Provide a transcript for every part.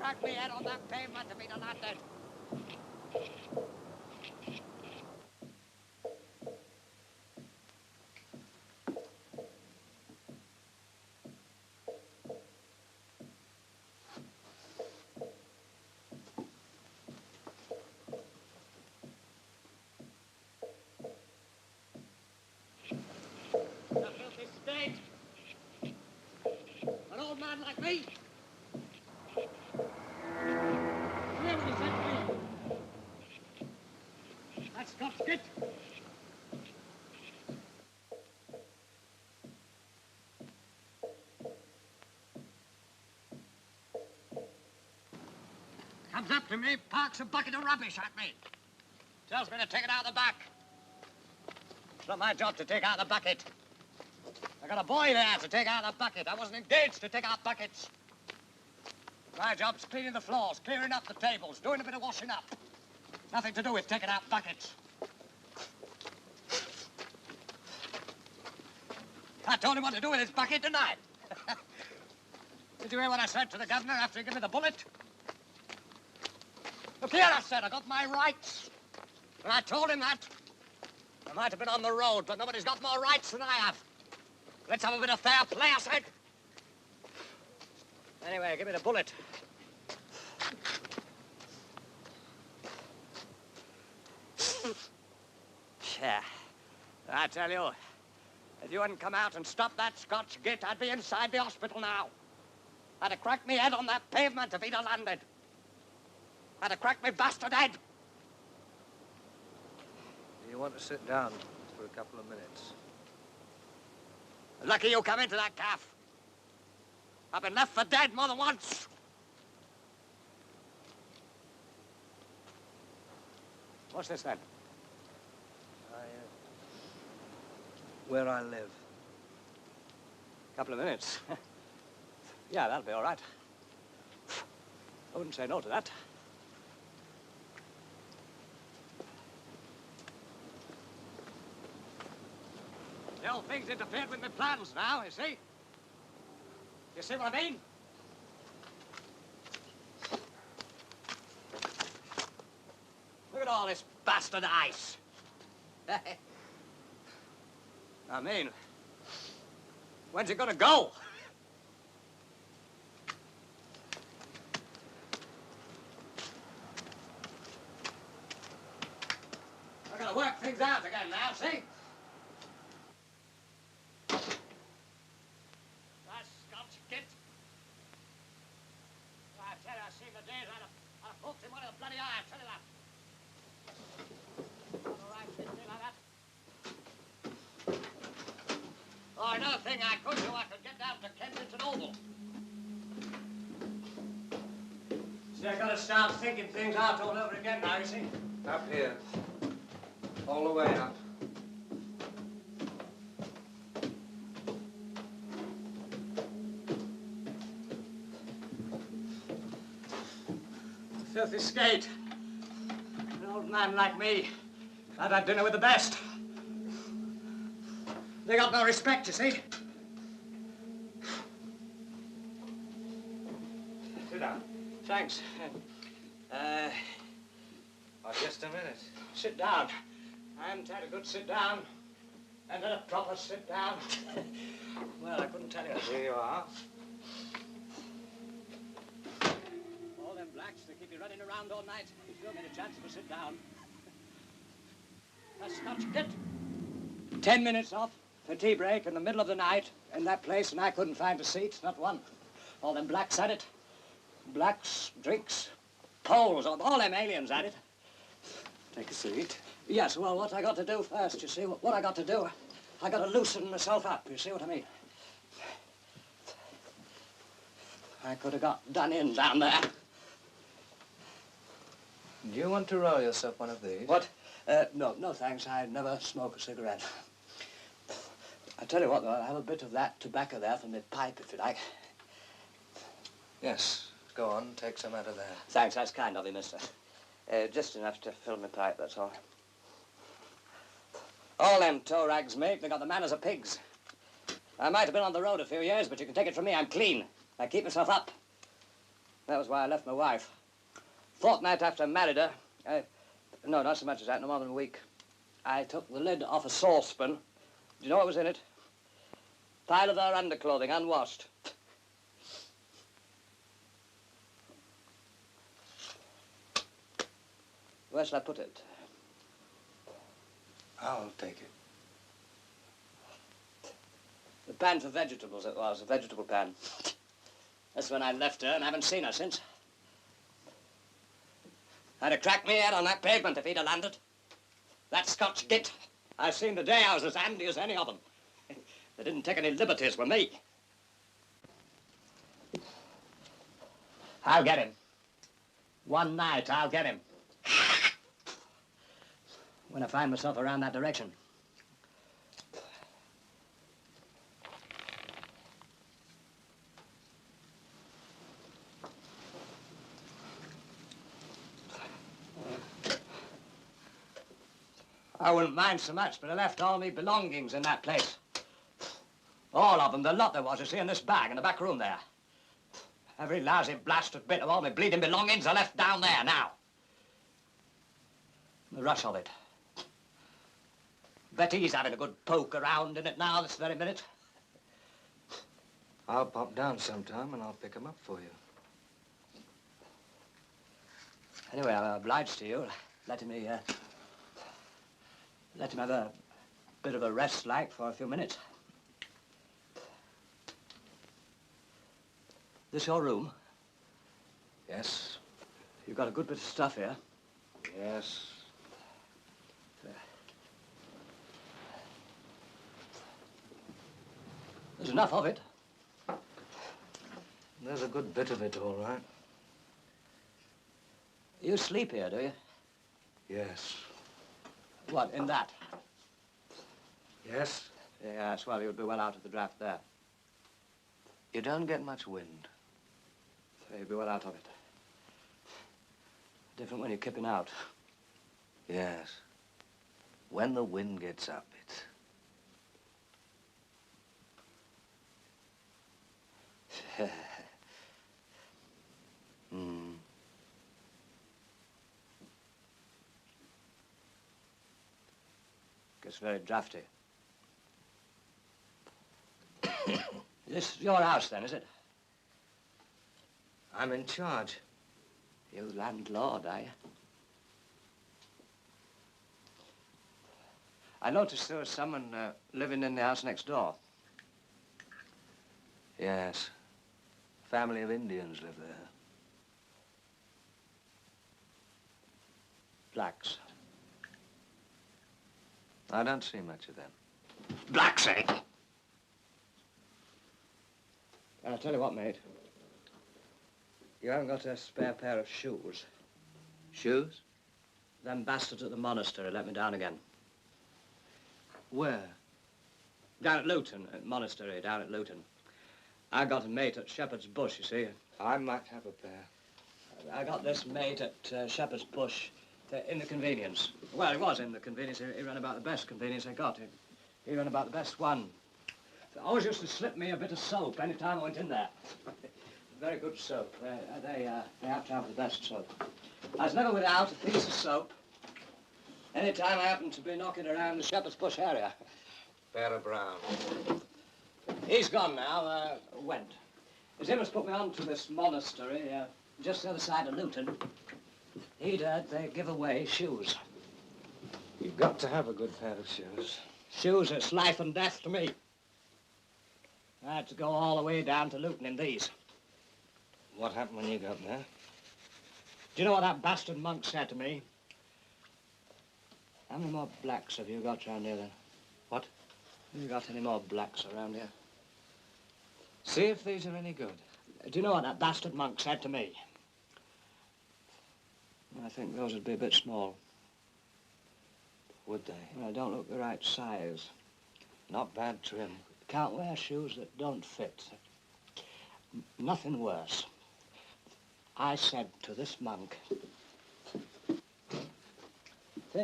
crack me head on that pavement to be landed. A filthy state. An old man like me. Hear what he said to me. That's Scott's kit. Comes up to me, parks a bucket of rubbish at me. Tells me to take it out of the back. It's not my job to take out the bucket. I got a boy there to take out the bucket. I wasn't engaged to take out buckets. My job's cleaning the floors, clearing up the tables, doing a bit of washing up. Nothing to do with taking out buckets. I told him what to do with his bucket, didn't I? Did you hear what I said to the governor after he gave me the bullet? Look here, I said, I got my rights. And I told him that. I might have been on the road, but nobody's got more rights than I have. Let's have a bit of fair play, I said. Anyway, give me the bullet. Yeah. I tell you, if you hadn't come out and stopped that Scotch git, I'd be inside the hospital now. I'd have cracked me head on that pavement if he'd have landed. I'd have cracked me bastard head. You want to sit down for a couple of minutes? Lucky you come into that calf. I've been left for dead more than once. What's this then? Where I live. Couple of minutes. Yeah, that'll be all right. I wouldn't say no to that. The old thing's interfered with my plans now, you see? You see what I mean? Look at all this bastard ice. I mean, when's it gonna go? I've got to work things out again now, see? That's Scotch git. I tell you, I've seen the days I'd have poked him one in the bloody eye, I tell you that. All right, didn't like that. Oh, another thing I could do, I could get down to Kensington Oval. See, I've got to start thinking things out all over again now, you see? Up here. All the way up. Filthy skate. An old man like me. I've had dinner with the best. They got no respect, you see. Sit down. Thanks. Oh, just a minute. Sit down. I haven't had a good sit down. And a proper sit down. Well, I couldn't tell you. Here you are. All them blacks, they keep you running around all night. You sure get a chance to sit down. That's Scotch git. 10 minutes off for tea break in the middle of the night in that place, and I couldn't find a seat, not one. All them blacks had it. Blacks, drinks, Poles, all them aliens had it. Take a seat. Yes, well, what I got to do first, you see, what I got to do, I got to loosen myself up, you see what I mean? I could have got done in down there. Do you want to roll yourself one of these? What? No, thanks. I never smoke a cigarette. I tell you what, though, I'll have a bit of that tobacco there for my pipe, if you like. Yes. Go on, take some out of there. Thanks, that's kind of you, mister. Just enough to fill my pipe, that's all. All them tow rags, mate, they got the manners of pigs. I might have been on the road a few years, but you can take it from me, I'm clean. I keep myself up. That was why I left my wife. Fortnight after I married her, no, not so much as that, no more than a week. I took the lid off a saucepan. Do you know what was in it? Pile of her underclothing, unwashed. Where shall I put it? I'll take it. The pan for vegetables it was, a vegetable pan. That's when I left her and haven't seen her since. I'd have cracked me head on that pavement if he'd have landed. That Scotch git. I've seen the day I was as handy as any of them. They didn't take any liberties with me. I'll get him. One night, I'll get him. When I find myself around that direction. I wouldn't mind so much, but I left all my belongings in that place. All of them, the lot there was, you see, in this bag in the back room there. Every lousy blasted bit of all my bleeding belongings I left down there now. The rush of it. Bet he's having a good poke around in it now, this very minute. I'll pop down sometime and I'll pick him up for you. Anyway, I'm obliged to you. Letting me let him have a bit of a rest, like, for a few minutes. This your room? Yes. You've got a good bit of stuff here. Yes. There's enough of it. There's a good bit of it, all right. You sleep here, do you? Yes. What, in that? Yes? Yes, well, you'd be well out of the draft there. You don't get much wind. So you'd be well out of it. Different when you're kipping out. Yes. When the wind gets up, it's... Gets very drafty. This your house, then, is it? I'm in charge. You landlord, are you? I noticed there was someone living in the house next door. Yes. Family of Indians live there. Blacks. I don't see much of them. Blacks, eh? I'll tell you what, mate. You haven't got a spare pair of shoes. Shoes? Them bastards at the monastery let me down again. Where? Down at Luton, at monastery, down at Luton. I got a mate at Shepherd's Bush, you see. I might have a pair. I got this mate at Shepherd's Bush in the convenience. Well, he was in the convenience. He ran about the best convenience I got. He ran about the best one. He always used to slip me a bit of soap any time I went in there. Very good soap. They have to have the best soap. I was never without a piece of soap any time I happened to be knocking around the Shepherd's Bush area. Pair of brown. He's gone now, went. His him has put me on to this monastery, just the other side of Luton. He'd heard they give away shoes. You've got to have a good pair of shoes. Shoes, it's life and death to me. I had to go all the way down to Luton in these. What happened when you got there? Do you know what that bastard monk said to me? How many more blacks have you got around here, then? What? Have you got any more blacks around here? See if these are any good. Do you know what that bastard monk said to me? I think those would be a bit small. Would they? Well, they don't look the right size. Not bad trim. Can't wear shoes that don't fit. Nothing worse. I said to this monk...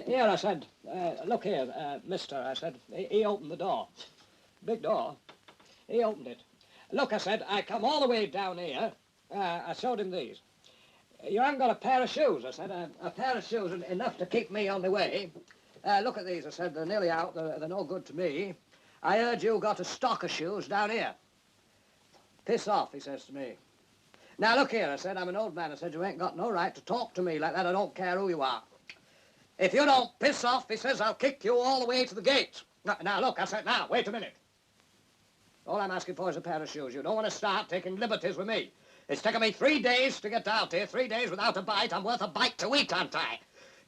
Here, I said, look here, mister, I said, he opened the door. Big door. He opened it. Look, I said, I come all the way down here I showed him these. You haven't got a pair of shoes, I said. A pair of shoes enough to keep me on the way. Look at these, I said. They're nearly out. They're no good to me. I heard you got a stock of shoes down here. Piss off, he says to me. Now, look here, I said. I'm an old man. I said, you ain't got no right to talk to me like that. I don't care who you are. If you don't piss off, he says, I'll kick you all the way to the gate. Now, look, I said, now, wait a minute. All I'm asking for is a pair of shoes. You don't want to start taking liberties with me. It's taken me 3 days to get out here, 3 days without a bite. I'm worth a bite to eat, aren't I?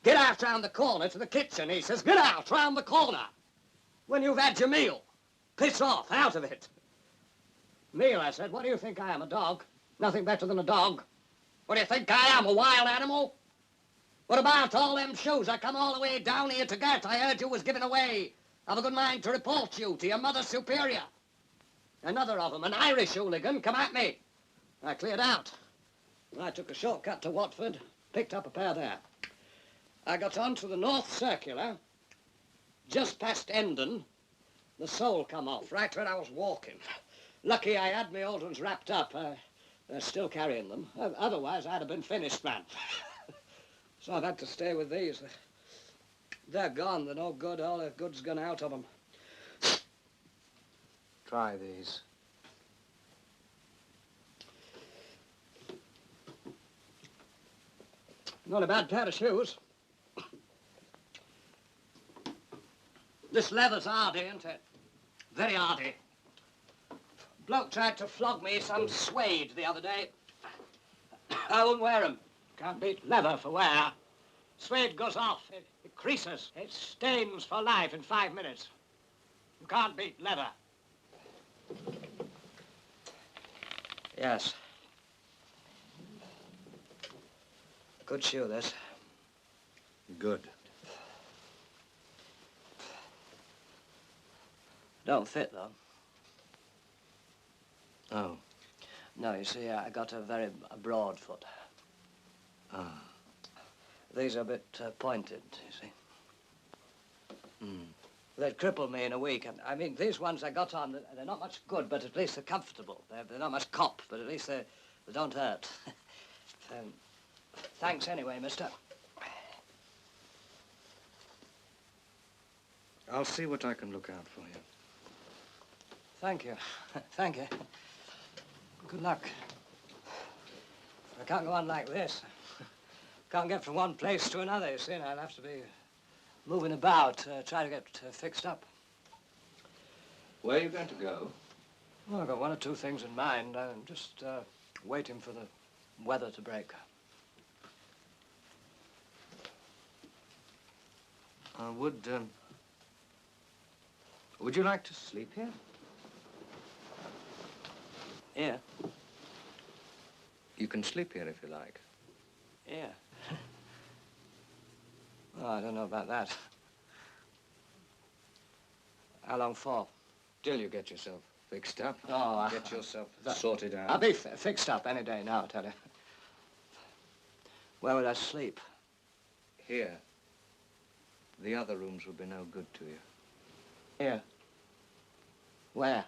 Get out round the corner to the kitchen, he says. Get out round the corner. When you've had your meal. Piss off, out of it. Meal, I said. What do you think I am, a dog? Nothing better than a dog. What do you think I am, a wild animal? What about all them shoes I come all the way down here to get? I heard you was giving away. I've a good mind to report you to your mother superior. Another of them, an Irish hooligan, come at me. I cleared out. I took a shortcut to Watford, picked up a pair there. I got on to the North Circular, just past Endon. The sole come off, right where I was walking. Lucky I had my old ones wrapped up. They're still carrying them. Otherwise, I'd have been finished, man. So I've had to stay with these. They're gone. They're no good. All the good's gone out of them. Try these. Not a bad pair of shoes. This leather's hardy, isn't it? Very hardy. Bloke tried to flog me some suede the other day. I wouldn't wear 'em. Can't beat leather for wear. Suede goes off. It creases. It stains for life in 5 minutes. You can't beat leather. Yes. Good shoe, this. Good. Don't fit, though. Oh. No, you see, I got a very broad foot. Ah. These are a bit pointed, you see. Hmm. They'd cripple me in a week. I mean, these ones I got on, they're not much good, but at least they're comfortable. They're not much cop, but at least they don't hurt. Thanks anyway, mister. I'll see what I can look out for you. Thank you. Thank you. Good luck. I can't go on like this. Can't get from one place to another, you see, and I'll have to be moving about, try to get fixed up. Where are you going to go? Well, I've got 1 or 2 things in mind. I'm just waiting for the weather to break. Would you like to sleep here? Yeah. You can sleep here if you like. Yeah. Oh, I don't know about that. How long for? Till you get yourself fixed up. Oh, get yourself sorted out. I'll be fixed up any day now, I tell you. Where would I sleep? Here. The other rooms would be no good to you. Here? Where?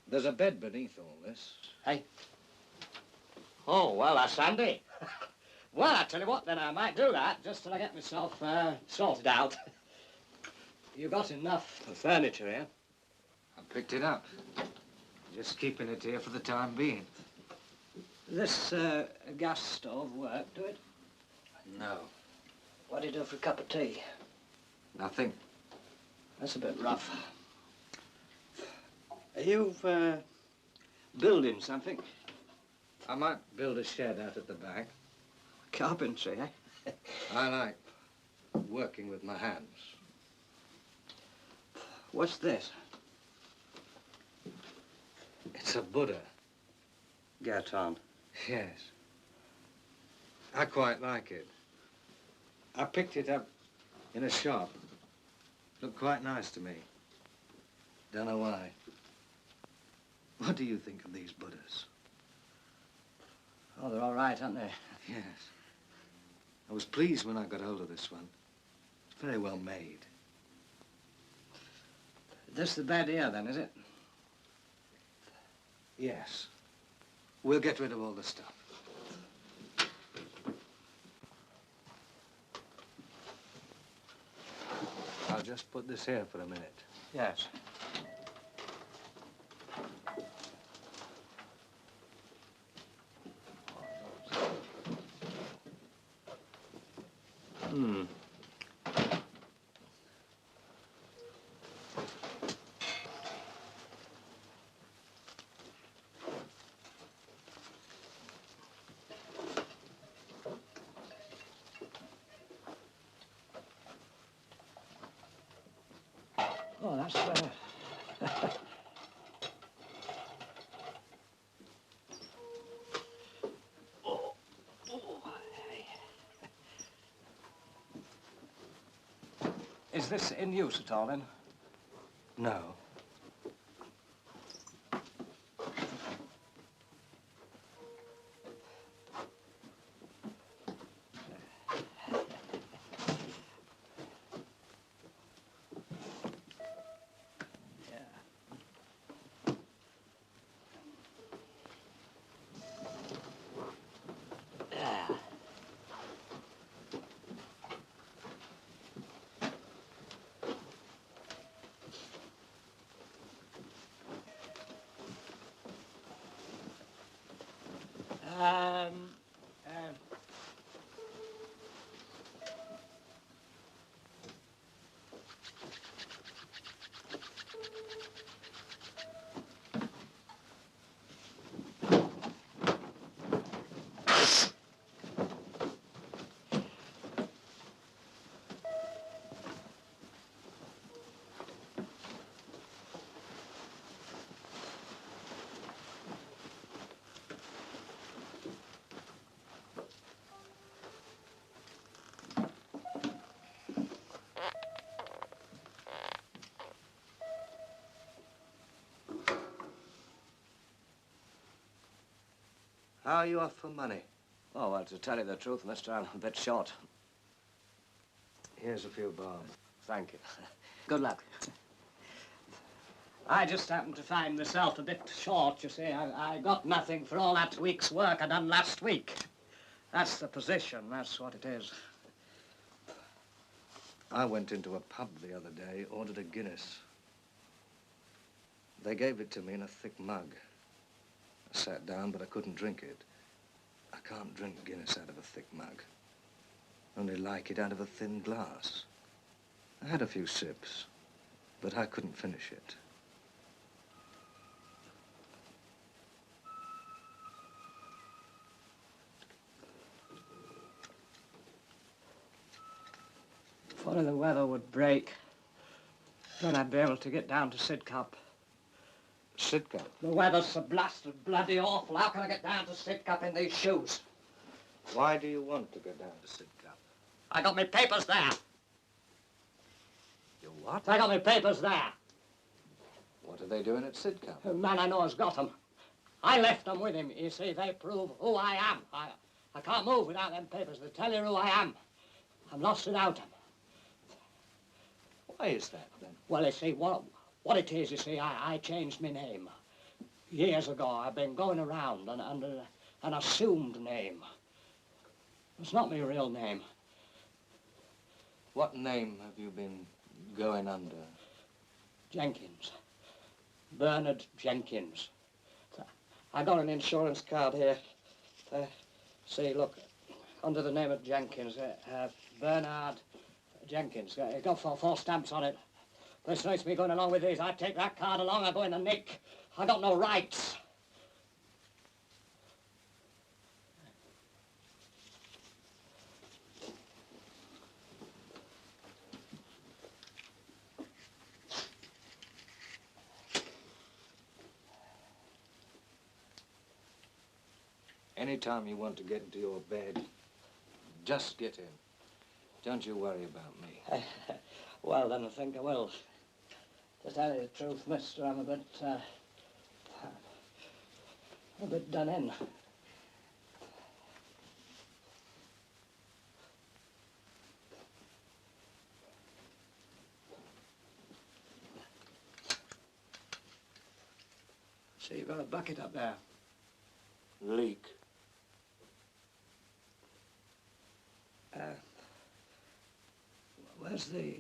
There's a bed beneath all this. Hey? Oh, well, that's handy. Well, I tell you what, then I might do that, just till I get myself sorted out. You got enough furniture here? I picked it up. Just keeping it here for the time being. This gas stove work, do it? No. What do you do for a cup of tea? Nothing. That's a bit rough. Are you building something? I might build a shed out at the back. Carpentry, eh? I like working with my hands. What's this? It's a Buddha. Caron. Yes. I quite like it. I picked it up in a shop. Looked quite nice to me. Don't know why. What do you think of these Buddhas? Oh, they're all right, aren't they? Yes. I was pleased when I got hold of this one. It's very well made. This the bed here, then, is it? Yes. We'll get rid of all the stuff. I'll just put this here for a minute. Yes. Hmm. Oh, that's better. Is this in use at all, then? No. Um, How are you off for money? Oh, well, to tell you the truth, mister, I'm a bit short. Here's a few bob. Thank you. Good luck. I just happened to find myself a bit short, you see. I got nothing for all that week's work I done last week. That's the position, that's what it is. I went into a pub the other day, ordered a Guinness. They gave it to me in a thick mug. I sat down, but I couldn't drink it. I can't drink Guinness out of a thick mug. Only like it out of a thin glass. I had a few sips, but I couldn't finish it. If only the weather would break, then I'd be able to get down to Sidcup. Sidcup? The weather's so blasted bloody awful. How can I get down to Sidcup in these shoes? Why do you want to go down to Sidcup? I got my papers there. You what? I got my papers there. What are they doing at Sidcup? A man I know has got them. I left them with him. You see, they prove who I am. I can't move without them papers. They tell you who I am. I'm lost without them. Why is that, then? Well, you see, what it is, you see, I changed my name. Years ago, I've been going around under an assumed name. It's not my real name. What name have you been going under? Jenkins. Bernard Jenkins. I got an insurance card here. See, look, under the name of Jenkins, Bernard Jenkins. It's got four stamps on it. This makes me going along with these. I take that card along, I go in the nick. I got no rights. Anytime you want to get into your bed, just get in. Don't you worry about me. Well, then I think I will. To tell you the truth, mister, I'm a bit done in. See, you've got a bucket up there. Leak. Where's the...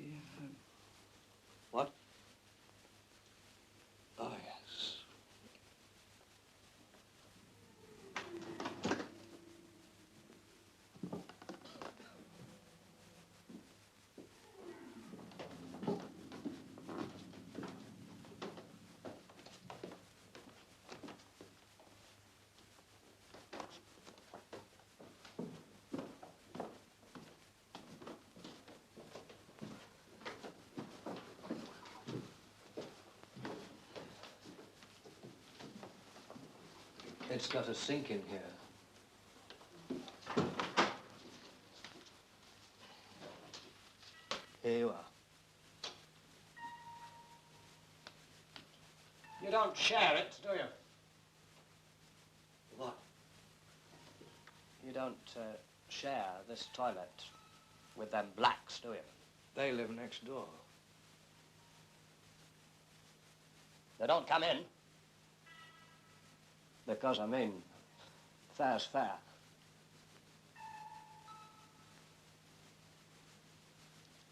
It's got a sink in here. Here you are. You don't share it, do you? What? You don't share this toilet with them blacks, do you? They live next door. They don't come in. Because, I mean, fair's fair.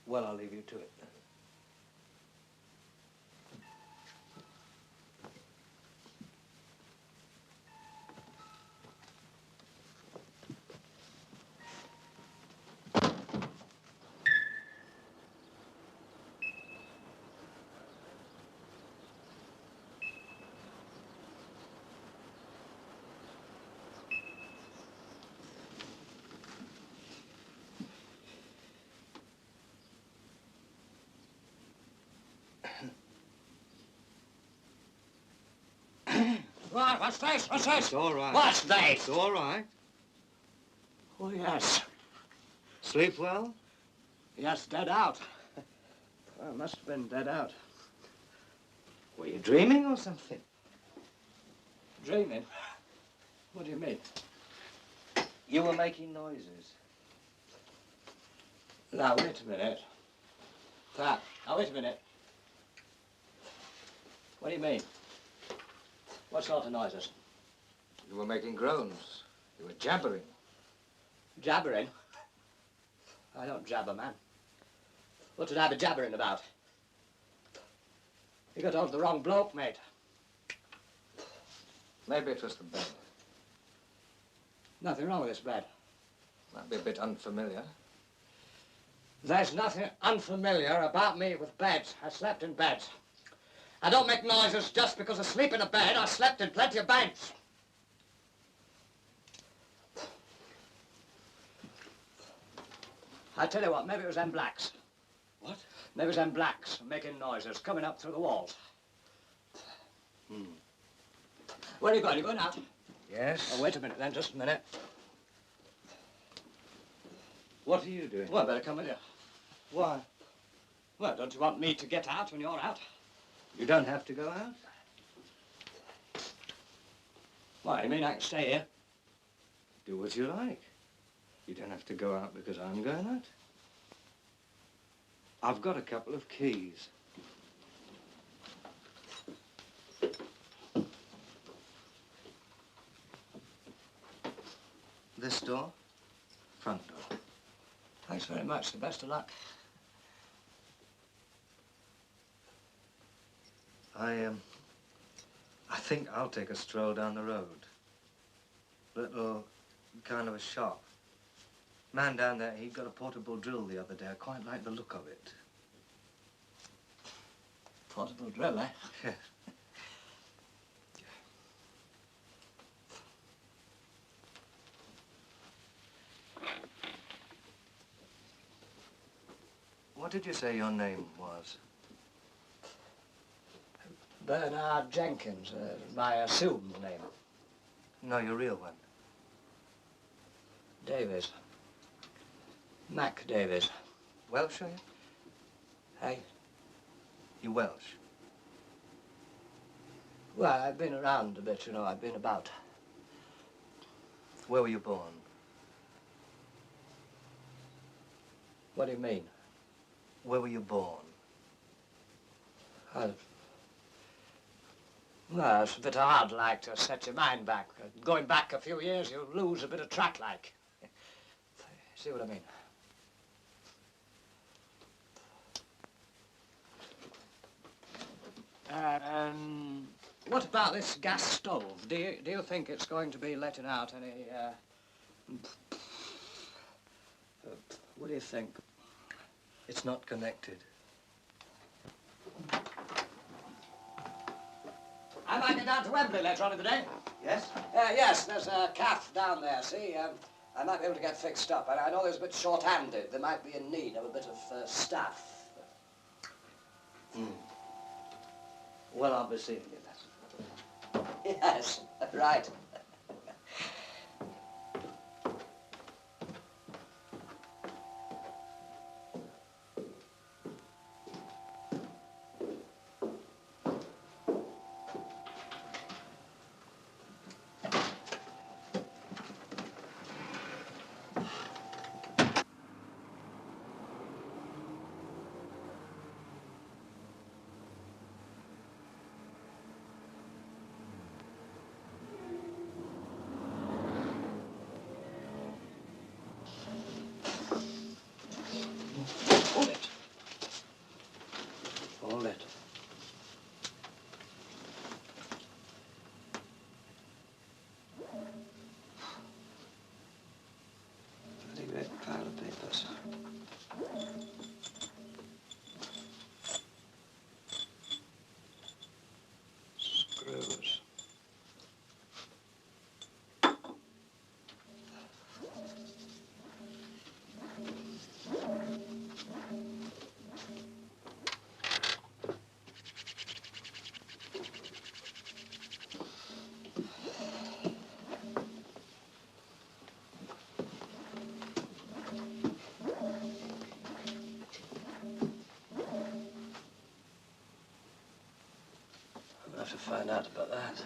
Well, I'll leave you to it then. What? What's this? What's this? It's all right. What's this? It's all right. Oh, yes. Sleep well? Yes, dead out. Well, must have been dead out. Were you dreaming or something? Dreaming? What do you mean? You were making noises. Now, wait a minute. Now, wait a minute. What do you mean? What sort of noises? You were making groans. You were jabbering. Jabbering? I don't jabber, man. What did I be jabbering about? You got hold of the wrong bloke, mate. Maybe it was the bed. Nothing wrong with this bed. Might be a bit unfamiliar. There's nothing unfamiliar about me with beds. I slept in beds. I don't make noises just because I sleep in a bed. I slept in plenty of beds. I tell you what, maybe it was them blacks. What? Maybe it was them blacks making noises, coming up through the walls. Where are you going? You going out? Yes? Oh, wait a minute then, just a minute. What are you doing? Well, I better come with you. Why? Well, don't you want me to get out when you're out? You don't have to go out? Why, you mean I can stay here? Do what you like. You don't have to go out because I'm going out. I've got a couple of keys. This door, front door. Thanks very much. The best of luck. I think I'll take a stroll down the road. Little kind of a shop. Man down there, he got a portable drill the other day. I quite like the look of it. Portable drill, eh? Yes. What did you say your name was? Bernard Jenkins, my assumed name. No, your real one. Davies. Mac Davies. Welsh, are you? Hey? You Welsh? Well, I've been around a bit, you know. I've been about. Where were you born? What do you mean? Where were you born? Well, it's a bit hard, like, to set your mind back. Going back a few years, you lose a bit of track, like. See what I mean? What about this gas stove? Do you think it's going to be letting out any, what do you think? It's not connected. I might get down to Wembley later on in the day. Yes? Yes, there's a calf down there, see? I might be able to get fixed up. And I know there's a bit short-handed. There might be in need of a bit of staff. Well, I'll be seeing you then. Yes, right. have to find out about that.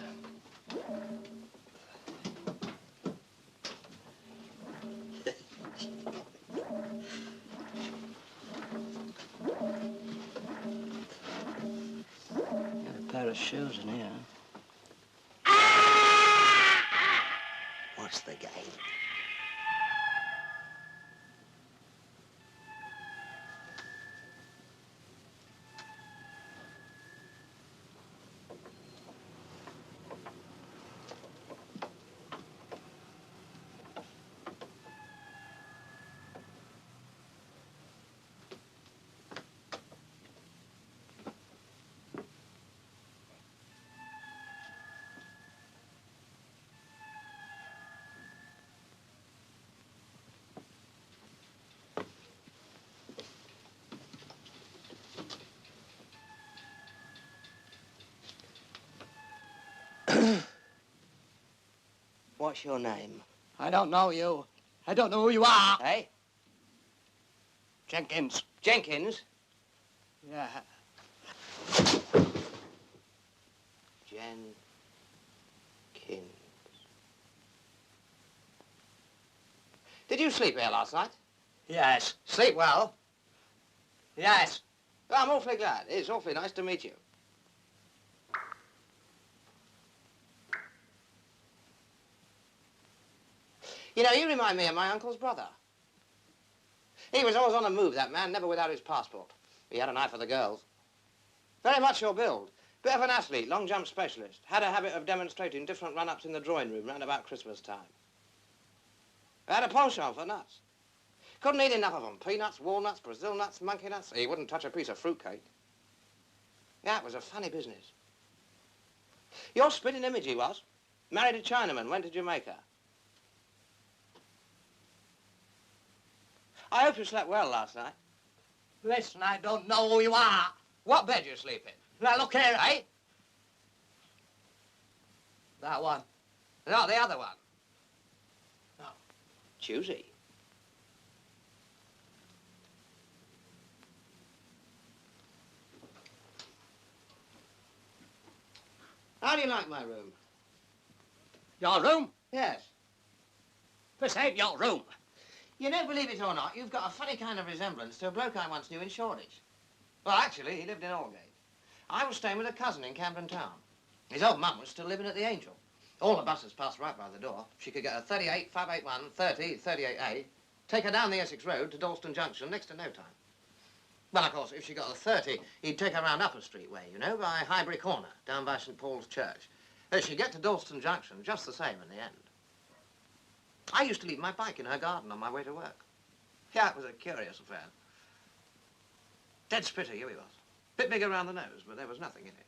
Got a pair of shoes in here. What's the game? What's your name? I don't know you. I don't know who you are. Hey? Jenkins. Jenkins? Yeah. Jenkins. Did you sleep here last night? Yes. Sleep well? Yes. Well, I'm awfully glad. It's awfully nice to meet you. You know, you remind me of my uncle's brother. He was always on the move, that man, never without his passport. He had an eye for the girls. Very much your build. Bit of an athlete, long jump specialist. Had a habit of demonstrating different run-ups in the drawing room round about Christmas time. Had a penchant for nuts. Couldn't eat enough of them. Peanuts, walnuts, Brazil nuts, monkey nuts. He wouldn't touch a piece of fruitcake. Yeah, it was a funny business. Your spitting image he was. Married a Chinaman, went to Jamaica. I hope you slept well last night. Listen, I don't know who you are. What bed you sleep in? Now, look here, Eh? That one. No, the other one. No. Choosy. How do you like my room? Your room? Yes. This ain't your room. You know, believe it or not, you've got a funny kind of resemblance to a bloke I once knew in Shoreditch. Well, actually, he lived in Aldgate. I was staying with a cousin in Camden Town. His old mum was still living at the Angel. All the buses passed right by the door. She could get a 38, 581, 30, 38A, take her down the Essex Road to Dalston Junction next to no time. Well, of course, if she got a 30, he'd take her round Upper Street way, you know, by Highbury Corner, down by St. Paul's Church. She'd get to Dalston Junction just the same in the end. I used to leave my bike in her garden on my way to work. Yeah, it was a curious affair. Dead spitter, here he was. Bit big around the nose, but there was nothing in it.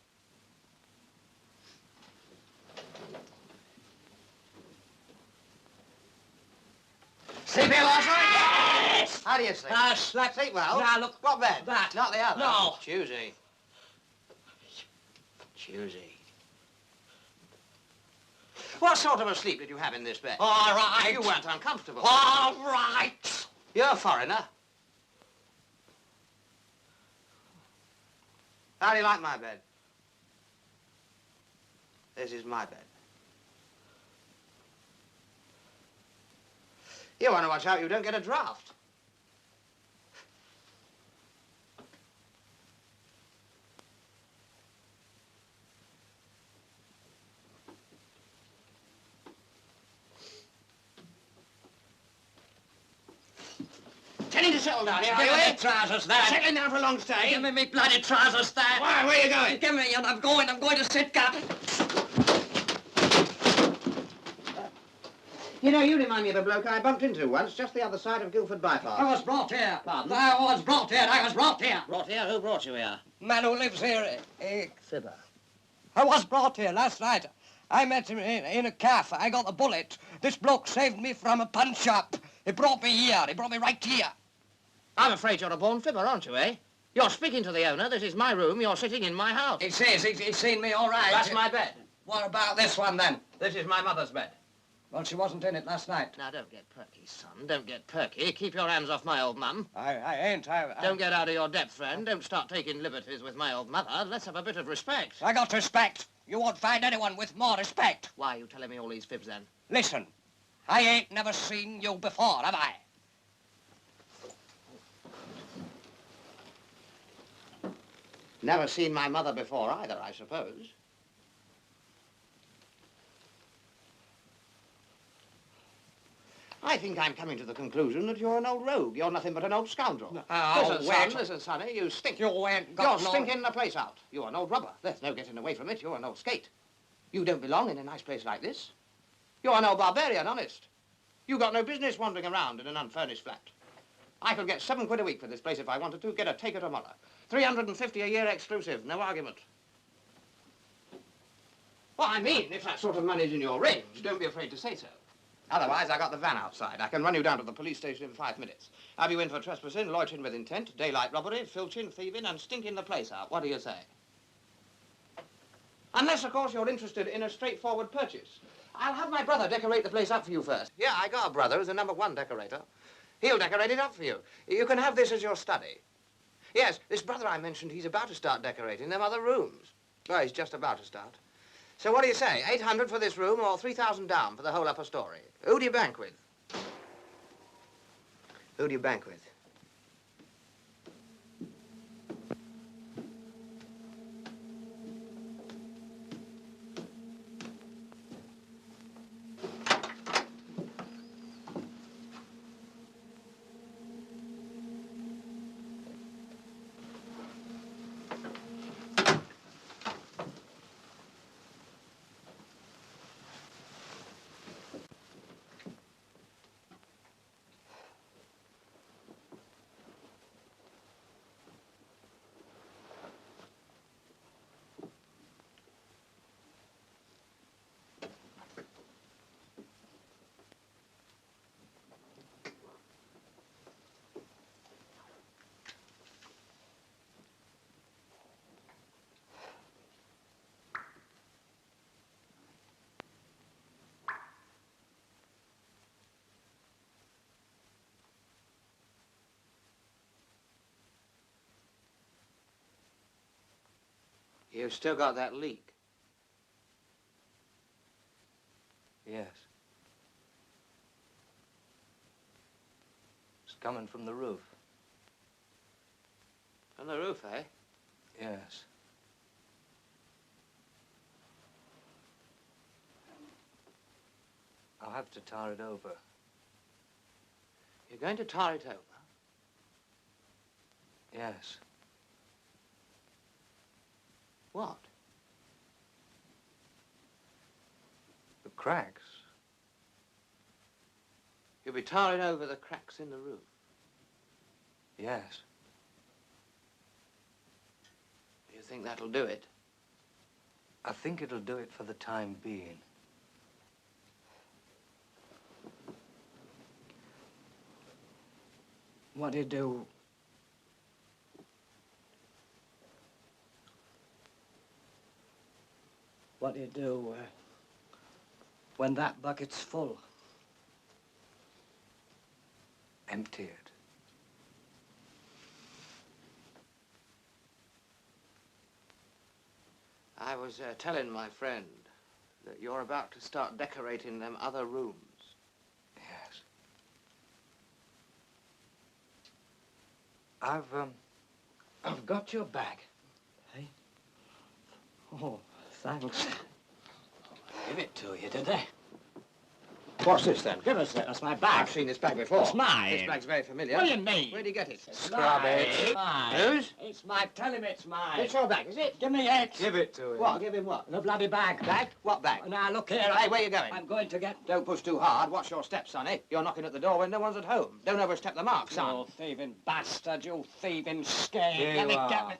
Sleep here last night? Yes! How do you sleep? I slept. Sleep well? Now, look. What bed? That. Not the other? No. Choosy. Choosy. What sort of a sleep did you have in this bed? All right. You weren't uncomfortable. All right. You're a foreigner. How do you like my bed? This is my bed. You want to watch out you don't get a draft. Tell him to settle down here, Give are me you? me trousers there. Settling down for a long stay. Give me me bloody trousers there. Why, where are you going? Give me, and I'm going to sit down. You know, you remind me of a bloke I bumped into once, just the other side of Guildford Bypass. I was brought here. Pardon? I was brought here. I was brought here. Brought here? Who brought you here? Man who lives here. Fibber. I was brought here last night. I met him in a cafe. I got a bullet. This bloke saved me from a punch-up. He brought me here. He brought me right here. I'm afraid you're a born fibber, aren't you, eh? You're speaking to the owner. This is my room. You're sitting in my house. He says he's seen me all right. That's my bed. What about this one, then? This is my mother's bed. Well, she wasn't in it last night. Now, don't get perky, son. Don't get perky. Keep your hands off my old mum. I ain't. Don't get out of your depth, friend. Don't start taking liberties with my old mother. Let's have a bit of respect. I got respect. You won't find anyone with more respect. Why are you telling me all these fibs, then? Listen, I ain't never seen you before, have I? Never seen my mother before either, I suppose. I think I'm coming to the conclusion that you're an old rogue. You're nothing but an old scoundrel. Listen, Sonny, you stink. You ain't got You're stinking the place out. You're an old rubber. There's no getting away from it. You're an old skate. You don't belong in a nice place like this. You're an old barbarian, honest. You got no business wandering around in an unfurnished flat. I could get £7 a week for this place if I wanted to. Get a taker tomorrow. 350 a year exclusive. No argument. Well, I mean, if that sort of money's in your range, don't be afraid to say so. Otherwise, I got the van outside. I can run you down to the police station in 5 minutes. Have you in for trespassing, loitering with intent, daylight robbery, filching, thieving, and stinking the place out. What do you say? Unless, of course, you're interested in a straightforward purchase. I'll have my brother decorate the place up for you first. Yeah, I got a brother who's the #1 decorator. He'll decorate it up for you. You can have this as your study. Yes, this brother I mentioned, he's about to start decorating them other rooms. Well, he's just about to start. So what do you say, 800 for this room or 3,000 down for the whole upper story? Who do you bank with? Who do you bank with? You've still got that leak? Yes. It's coming from the roof. From the roof, eh? Yes. I'll have to tar it over. You're going to tar it over? Yes. What? The cracks. You'll be tarring over the cracks in the roof? Yes. Do you think that'll do it? I think it'll do it for the time being. What do you do? What do you do when that bucket's full? Empty it. I was telling my friend that you're about to start decorating them other rooms. Yes. I've got your bag. Hey? Oh, thanks. Give it to you, did they? What's this, then? Give us it. That's my bag. I've seen this bag before. It's mine. This bag's very familiar. What do you mean? Where'd you get it? Scrub it. Mine. Whose? It's mine. Tell him it's mine. It's your bag, is it? Give me it. Give it to him. What? Give him what? The bloody bag. Bag? What bag? Now, look here. Hey, where you going? I'm going to get... Don't push too hard. Watch your steps, sonny. You're knocking at the door when no one's at home. Don't overstep the mark, son. You thieving bastard, you thieving scare. Here Let me you get are. me...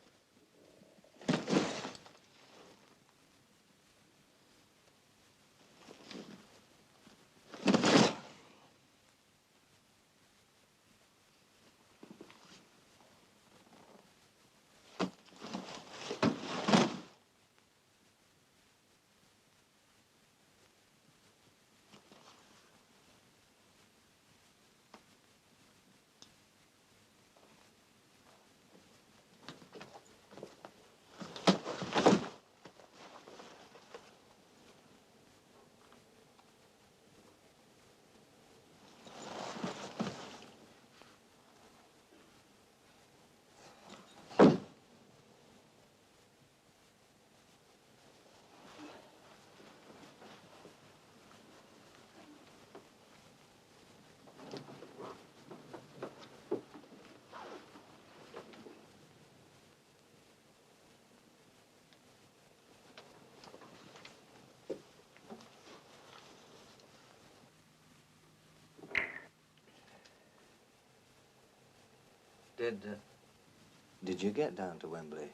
Did you get down to Wembley?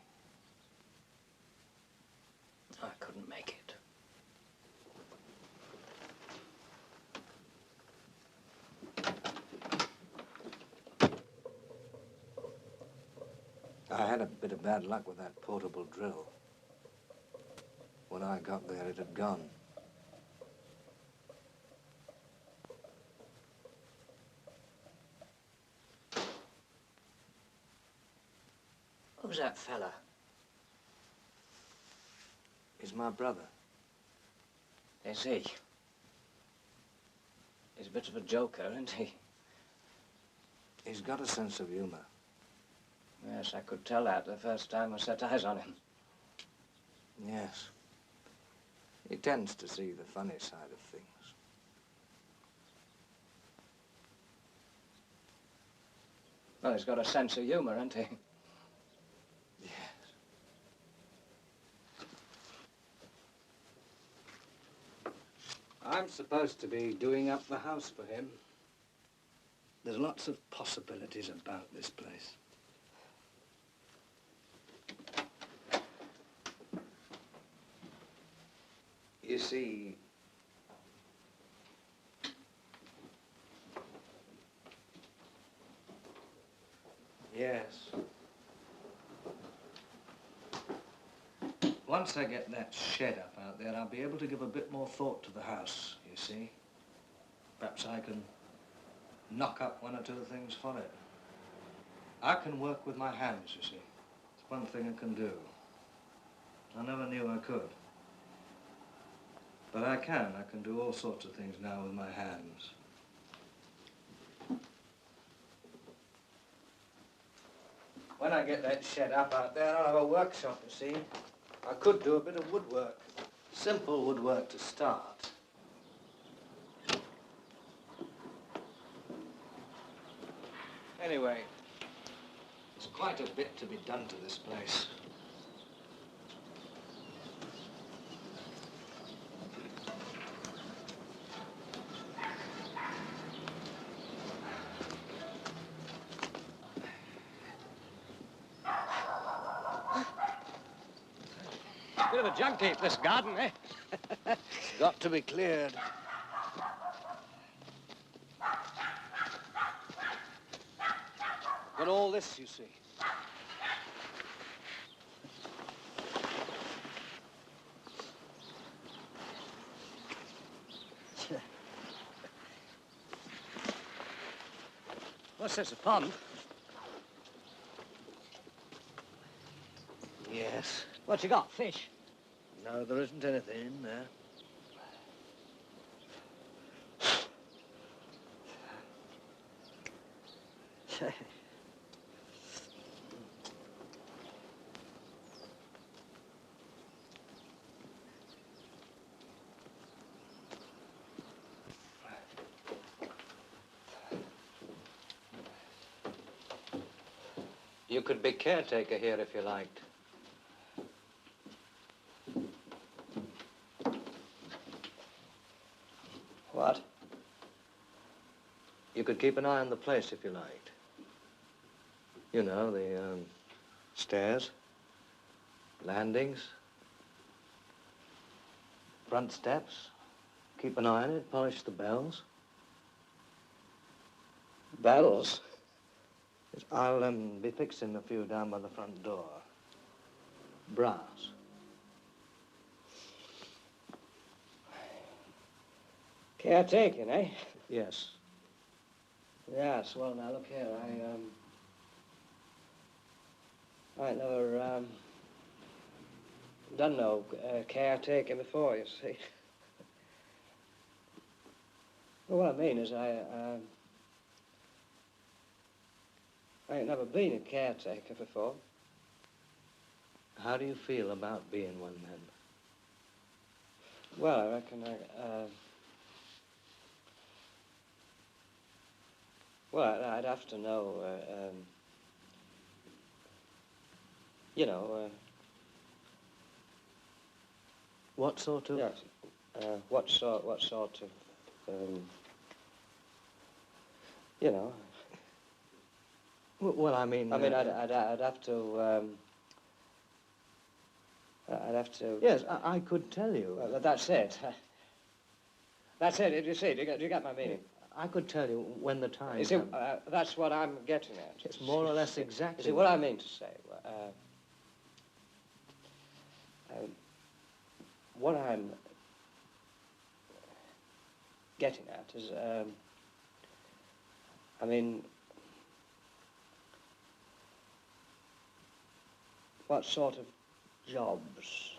I couldn't make it. I had a bit of bad luck with that portable drill. When I got there, it had gone. Who's that fella? He's my brother. Is he? He's a bit of a joker, isn't he? He's got a sense of humor. Yes, I could tell that the first time I set eyes on him. Yes. He tends to see the funny side of things. Well, he's got a sense of humor, hasn't he? Yes. I'm supposed to be doing up the house for him. There's lots of possibilities about this place. You see, yes. Once I get that shed up out there, I'll be able to give a bit more thought to the house, you see. Perhaps I can knock up one or two things for it. I can work with my hands, you see. It's one thing I can do. I never knew I could. But I can do all sorts of things now with my hands. When I get that shed up out there, I'll have a workshop, you see. I could do a bit of woodwork. Simple woodwork to start. Anyway, there's quite a bit to be done to this place. Bit of a junk heap, this garden, eh? It's got to be cleared. Got all this, you see. What's this, a pond? Yes. What you got, fish? No, there isn't anything in there. You could be caretaker here if you liked. What? You could keep an eye on the place if you liked. You know, the stairs, landings, front steps. Keep an eye on it, polish the bells. Bells? I'll be fixing a few down by the front door. Brass. Caretaking, eh? Yes. Yes, well, now, look here, I ain't never, done no caretaking before, you see. Well, what I mean is I ain't never been a caretaker before. How do you feel about being one, then? Well, I reckon well, I'd have to know, you know, What sort of... yes, what sort of, you know, Well, I mean... I'd have to... I'd have to... Yes, I could tell you. Well, that's it. That's it. You see, do you get my meaning? I could tell you when the time You see, comes. that's what I'm getting at. It's more or less exactly... You see, what I mean to say... what I'm getting at is, I mean, what sort of jobs?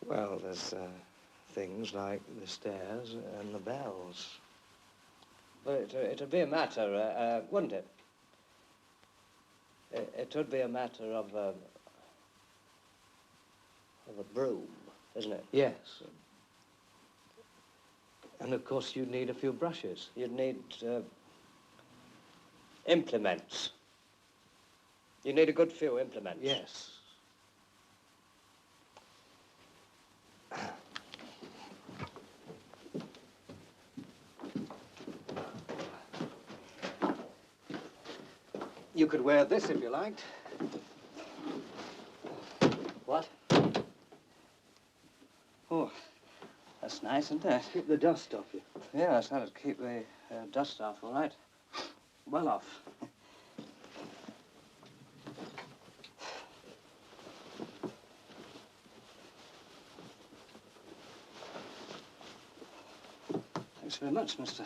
Well, there's things like the stairs and the bells. Well, it'd be a matter, wouldn't it? It would be a matter of a broom, isn't it? Yes. And of course you'd need a few brushes. You'd need implements. You need a good few implements. Yes. You could wear this if you liked. What? Oh, that's nice, isn't it? Keep the dust off you. Yes, that'll keep the dust off, all right. Well off. Thanks very much, mister.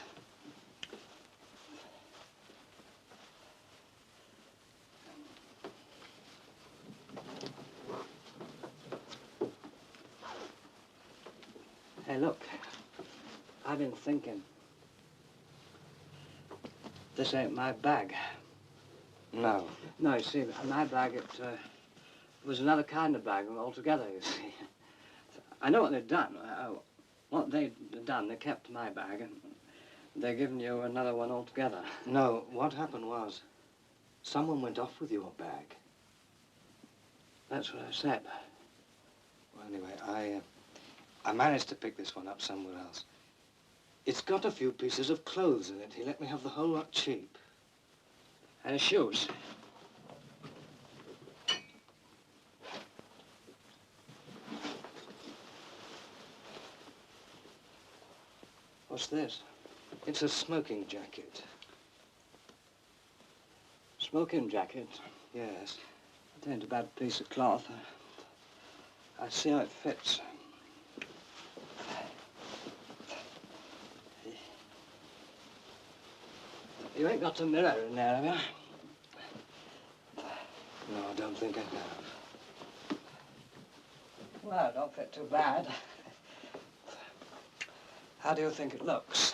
Hey, look, I've been thinking. This ain't my bag. No. No, you see, my bag, it was another kind of bag altogether, you see. I know what they've done. What they've done, they kept my bag, and they're giving you another one altogether. No, what happened was, someone went off with your bag. That's what I said. Well, anyway, I managed to pick this one up somewhere else. It's got a few pieces of clothes in it. He let me have the whole lot cheap. And his shoes. What's this? It's a smoking jacket. Smoking jacket? Yes. It ain't a bad piece of cloth. I see how it fits. You ain't got a mirror in there, have you? No, I don't think I have. Well, it don't fit too bad. How do you think it looks?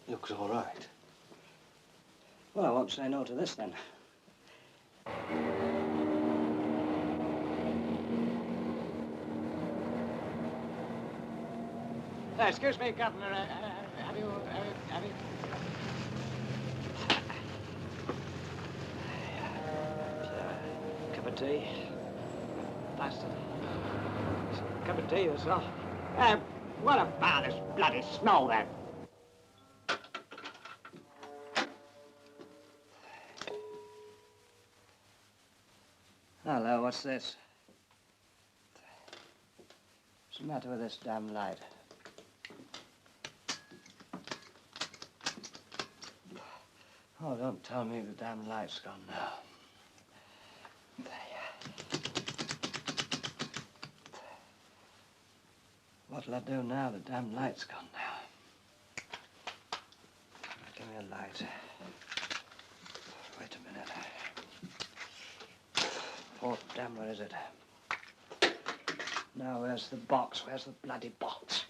Looks all right. Well, I won't say no to this, then. Excuse me, Governor. Have you... Cup of tea. Bastard. Cup of tea, yourself. What about this bloody snow, then? Hello, what's this? What's the matter with this damn light? Oh, don't tell me the damn light's gone now. What'll I do now? The damn light's gone now. Give me a light. Wait a minute. Oh, damn, where is it? Now, where's the box? Where's the bloody box?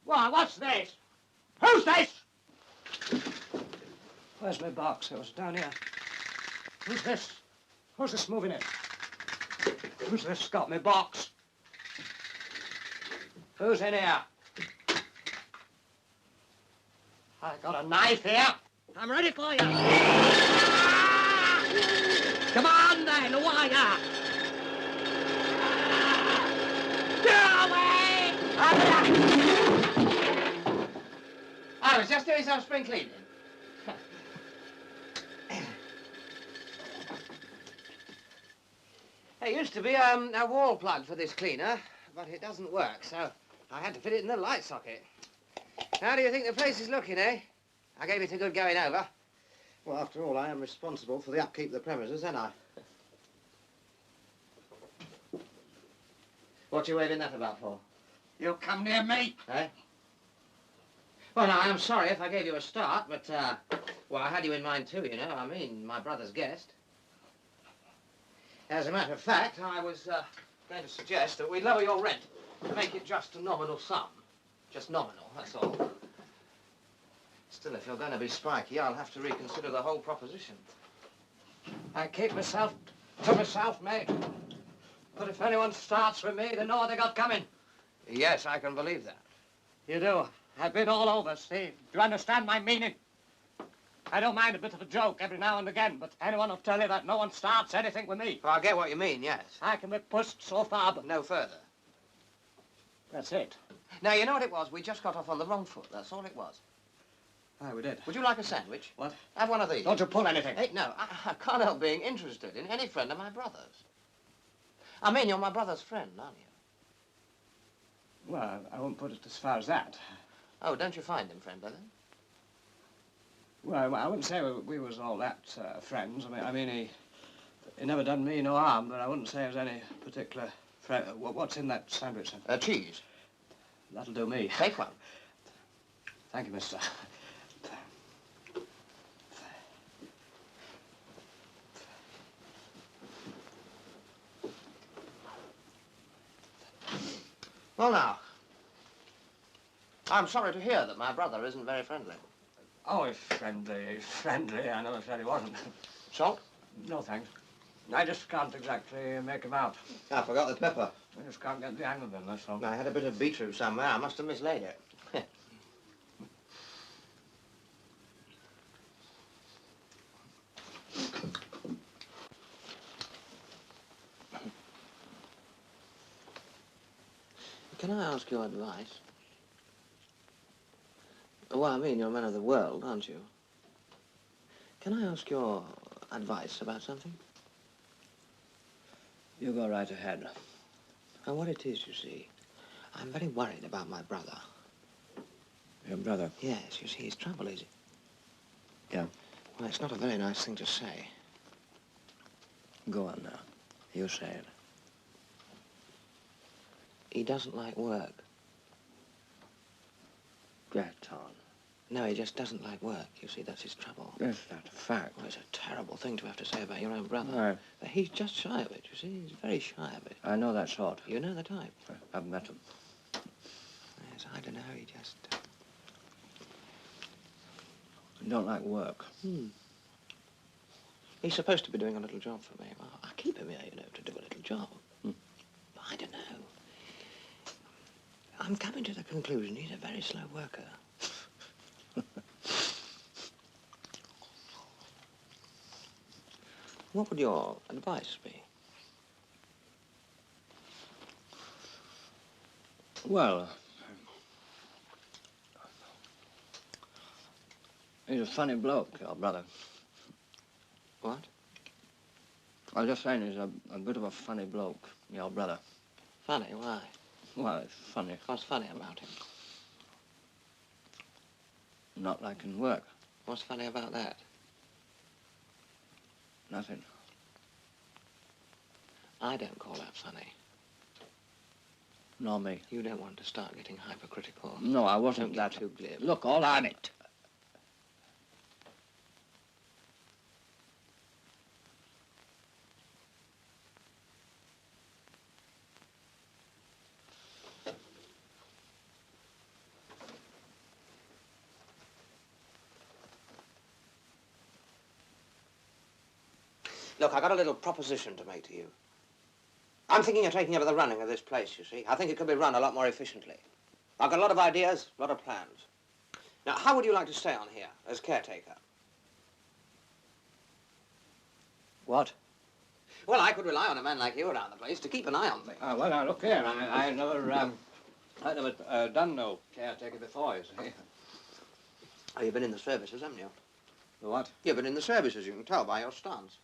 What? What's this? Who's this? Where's my box? It was down here. Who's this? Who's this moving it? Who's this got my box? Who's in here? I got a knife here. I'm ready for you. Come on then, who are ya? I was just doing some spring cleaning. There used to be a wall plug for this cleaner, but it doesn't work, so I had to fit it in the light socket. How do you think the place is looking, eh? I gave it a good going over. Well, after all, I am responsible for the upkeep of the premises, ain't I? What you waving that about for? You come near me. Eh? Well, now, I'm sorry if I gave you a start, but, well, I had you in mind too, you know. I mean, my brother's guest. As a matter of fact, I was going to suggest that we lower your rent to make it just a nominal sum. Just nominal, that's all. Still, if you're going to be spiky, I'll have to reconsider the whole proposition. I keep myself to myself, mate. But if anyone starts with me, they know what they got coming. Yes, I can believe that. You do. I've been all over, see? Do you understand my meaning? I don't mind a bit of a joke every now and again, but anyone will tell you that no one starts anything with me. Well, I get what you mean, yes. I can be pushed so far, but No further. that's it. Now, you know what it was? We just got off on the wrong foot. That's all it was. Aye, we did. Would you like a sandwich? What? Have one of these. Don't you pull anything. Hey, no, I can't help being interested in any friend of my brother's. I mean, you're my brother's friend, aren't you? Well, I won't put it as far as that. Oh, don't you find him friendly, then? Well, I wouldn't say we was all that friends. I mean, he never done me no harm, but I wouldn't say it was any particular friend. What's in that sandwich, then? Cheese. That'll do me. Take one. Thank you, mister. Well, now, I'm sorry to hear that my brother isn't very friendly. Oh, he's friendly. I never said he wasn't. Salt? No, thanks. I just can't exactly make him out. I forgot the pepper. I just can't get the hang of him, that's all. I had a bit of beetroot somewhere. I must have mislaid it. Can I ask your advice? Well, I mean, you're a man of the world, aren't you? Can I ask your advice about something? You go right ahead. And what it is, you see, I'm very worried about my brother. Your brother? Yes, you see, his trouble is... Yeah. Well, it's not a very nice thing to say. Go on now. You say it. He doesn't like work. Get on. No, he just doesn't like work. You see, that's his trouble. Is that a fact? Well, it's a terrible thing to have to say about your own brother. Right. But he's just shy of it, you see. He's very shy of it. I know that sort. You know the type? I've met him. Yes, I don't know. He just... Don't like work. He's supposed to be doing a little job for me. Well, I keep him here, you know, to do a little job. But I don't know. I'm coming to the conclusion he's a very slow worker. What would your advice be? Well, he's a funny bloke, your brother. What? I was just saying he's a bit of a funny bloke, your brother. Funny? Why? Well, it's funny. What's funny about him? Not liking work. What's funny about that? Nothing. I don't call that funny. Nor me. You don't want to start getting hypercritical. No, I wasn't Don't that. get too glib. Look, all on it. Look, I got a little proposition to make to you. I'm thinking of taking over the running of this place, you see. I think it could be run a lot more efficiently. I've got a lot of ideas, a lot of plans. Now, how would you like to stay on here as caretaker? What? Well, I could rely on a man like you around the place to keep an eye on things. Well, now, look here. I I never done no caretaker before, you see. Oh, you've been in the services, haven't you? The what? You've been in the services, you can tell by your stance.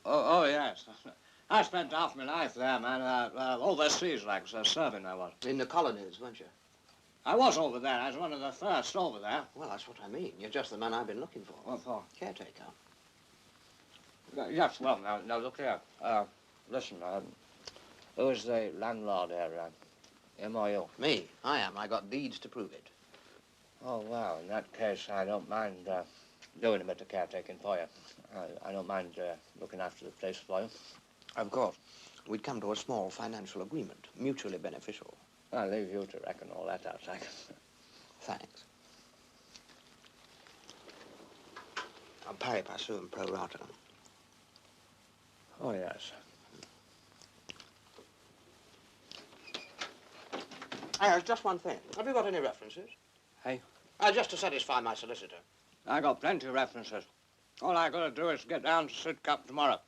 Oh, yes. I spent half my life there, man. Overseas, like, serving I was. In the colonies, weren't you? I was over there. I was one of the first over there. Well, that's what I mean. You're just the man I've been looking for. What for? Caretaker. Yes, well, now look here. Listen, who's the landlord here, him or you? Me. I am. I got deeds to prove it. Oh, well, in that case, I don't mind doing a bit of caretaking for you. I don't mind looking after the place for you. Of course. We'd come to a small financial agreement, mutually beneficial. I'll leave you to reckon all that out, like. Thanks. I'm pari passu and pro rata. Oh, yes. There's just one thing. Have you got any references? Hey? Just to satisfy my solicitor. I got plenty of references. All I got to do is get down to Sidcup tomorrow.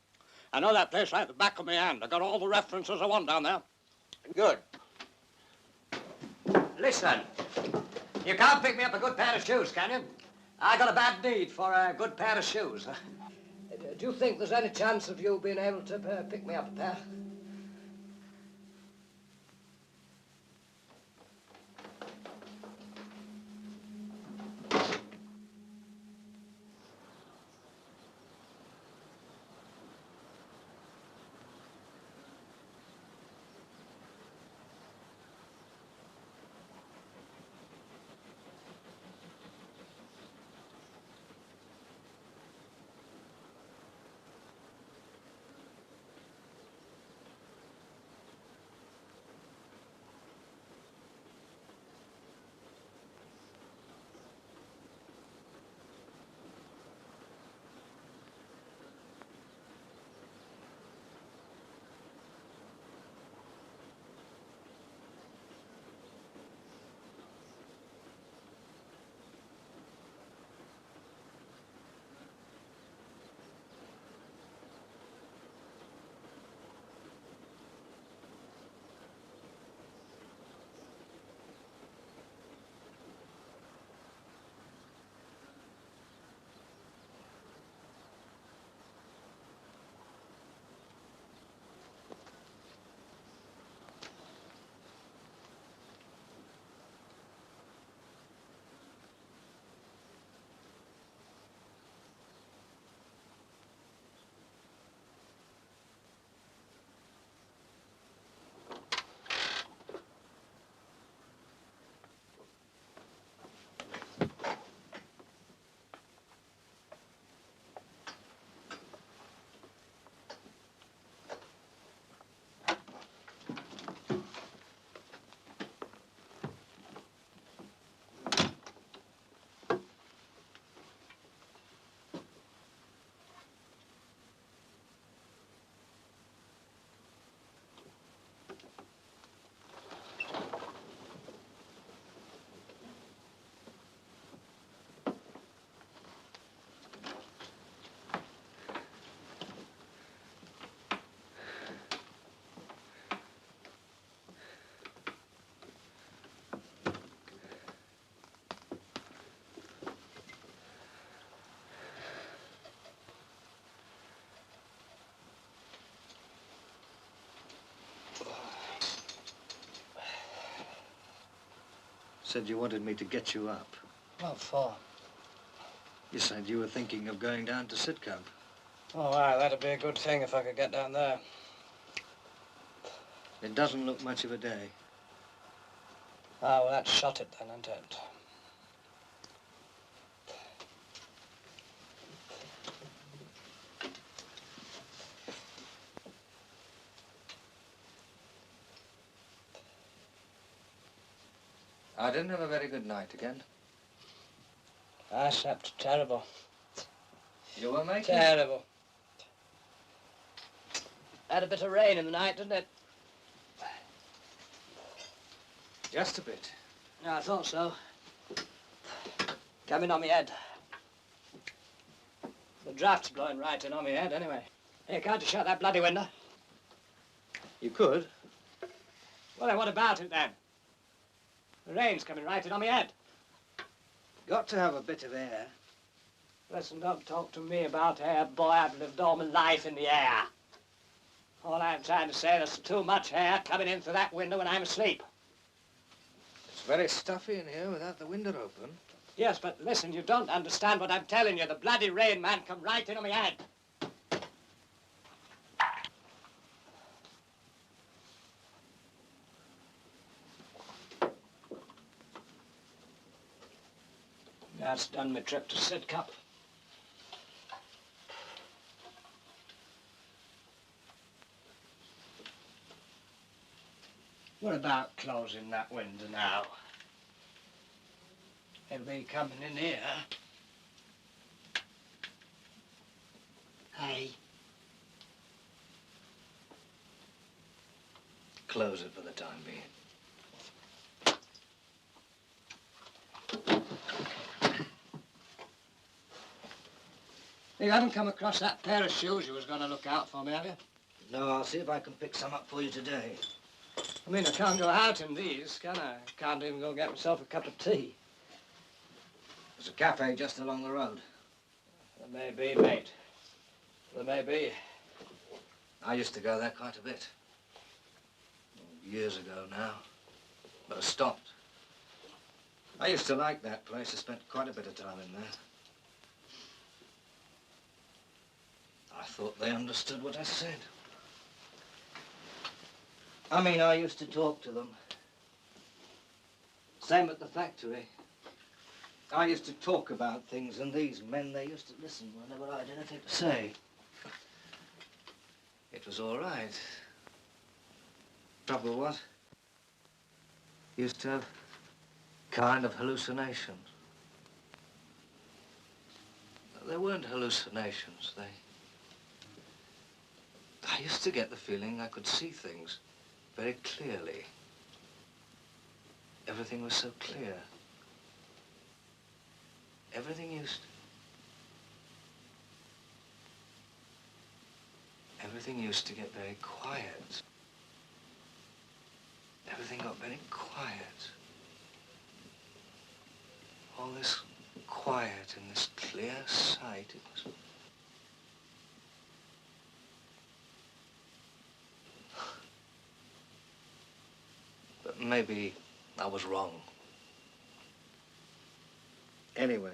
I know that place like the back of my hand. I got all the references I want down there. Good. Listen, you can't pick me up a good pair of shoes, can you? I got a bad need for a good pair of shoes. Do you think there's any chance of you being able to pick me up a pair? Said you wanted me to get you up. What for? You said you were thinking of going down to Sidcup. Oh, aye, that'd be a good thing if I could get down there. It doesn't look much of a day. Ah, well, that's shot it then, isn't it? I didn't have a very good night again. I slept terrible. You were making? Terrible. Had a bit of rain in the night, didn't it? Just a bit. Yeah, I thought so. Came in on my head. The draft's blowing right in on my head, anyway. Hey, can't you shut that bloody window? You could. Well, then what about it, then? The rain's coming right in on my head. Got to have a bit of air. Listen, don't talk to me about air, boy. I've lived all my life in the air. All I'm trying to say, there's too much air coming in through that window when I'm asleep. It's very stuffy in here without the window open. Yes, but listen, you don't understand what I'm telling you. The bloody rain, man, come right in on my head. That's done my trip to Sidcup. What about closing that window now? It'll be coming in here. Hey. Close it for the time being. You haven't come across that pair of shoes you was going to look out for me, have you? No, I'll see if I can pick some up for you today. I mean, I can't go out in these, can I? Can't even go get myself a cup of tea. There's a cafe just along the road. There may be, mate. There may be. I used to go there quite a bit. Years ago now. But I stopped. I used to like that place. I spent quite a bit of time in there. I thought they understood what I said. I mean, I used to talk to them. Same at the factory. I used to talk about things, and these men, they used to listen whenever I had anything to say. It was all right. Trouble was, used to have kind of hallucinations. They weren't hallucinations. I used to get the feeling I could see things very clearly. Everything was so clear. Everything used to get very quiet. Everything got very quiet. All this quiet and this clear sight, it was... But maybe I was wrong. Anyway,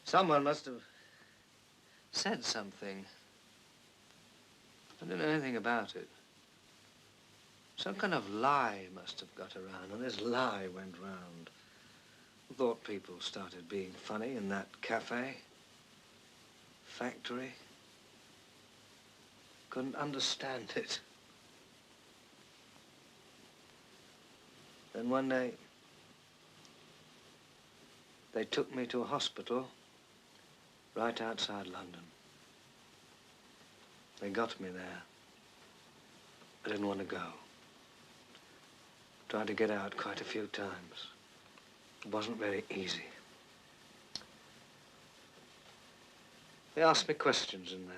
someone must have said something. I don't know anything about it. Some kind of lie must have got around, and this lie went round. I thought people started being funny in that cafe, factory. Couldn't understand it. Then one day, they took me to a hospital right outside London. They got me there. I didn't want to go. Tried to get out quite a few times. It wasn't very easy. They asked me questions in there.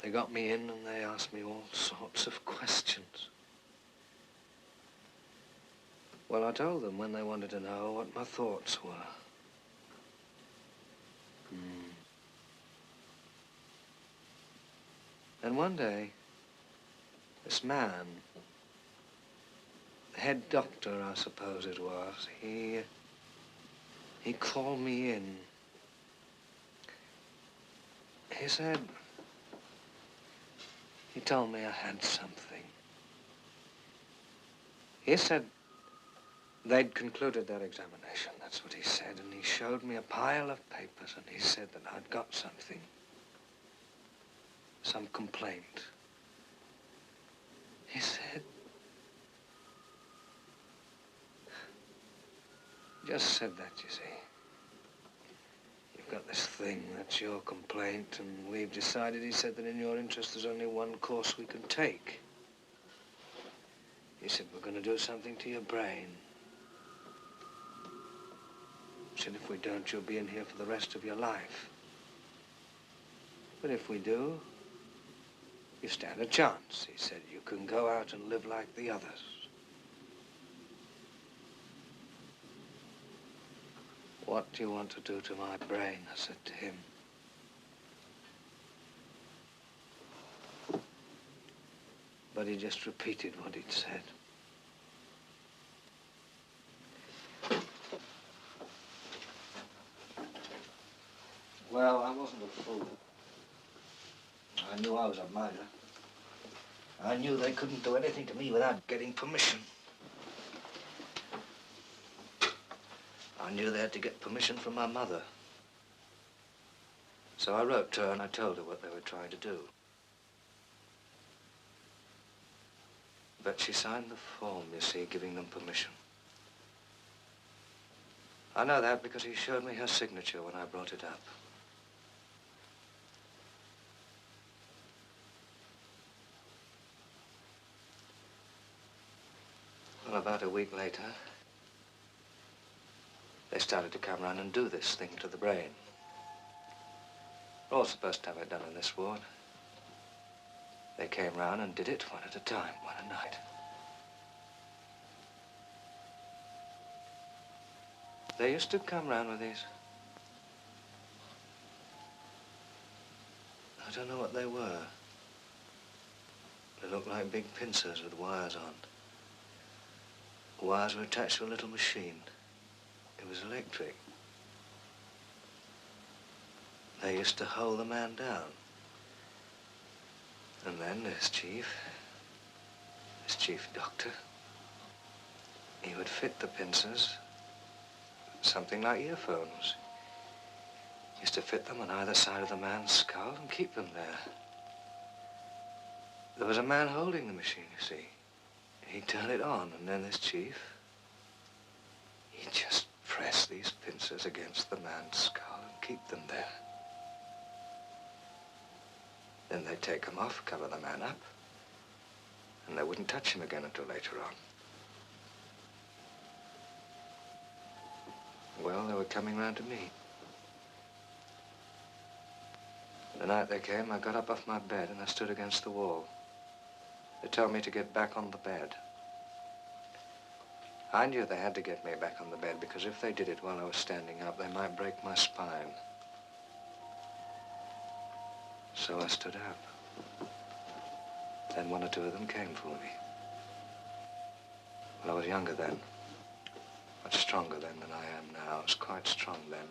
They got me in and they asked me all sorts of questions. Well, I told them when they wanted to know what my thoughts were. And one day, this man, the head doctor, I suppose it was, he called me in. He said, he told me I had something. He said they'd concluded their examination, that's what he said, and he showed me a pile of papers and he said that I'd got something. Some complaint. He said, just said that, you see. You've got this thing, that's your complaint, and we've decided, he said, that in your interest there's only one course we can take. He said, we're going to do something to your brain. He said, if we don't, you'll be in here for the rest of your life. But if we do, You stand a chance. He said, you can go out and live like the others. What do you want to do to my brain? I said to him. But he just repeated what he'd said. Well, I wasn't a fool. I knew I was a murderer. I knew they couldn't do anything to me without getting permission. I knew they had to get permission from my mother. So I wrote to her and I told her what they were trying to do. But she signed the form, you see, giving them permission. I know that because he showed me her signature when I brought it up. Well, about a week later, they started to come round and do this thing to the brain. We're all supposed to have it done in this ward. They came round and did it one at a time, one a night. They used to come round with these... I don't know what they were. They looked like big pincers with wires on. The wires were attached to a little machine. It was electric. They used to hold the man down. And then this chief doctor, he would fit the pincers, something like earphones. He used to fit them on either side of the man's skull and keep them there. There was a man holding the machine, you see. He'd turn it on, and then this chief, he'd just press these pincers against the man's skull and keep them there. Then they'd take them off, cover the man up, and they wouldn't touch him again until later on. Well, they were coming round to me. The night they came, I got up off my bed and I stood against the wall. They told me to get back on the bed. I knew they had to get me back on the bed because if they did it while I was standing up, they might break my spine. So I stood up. Then one or two of them came for me. Well, I was younger then. Much stronger then than I am now. I was quite strong then.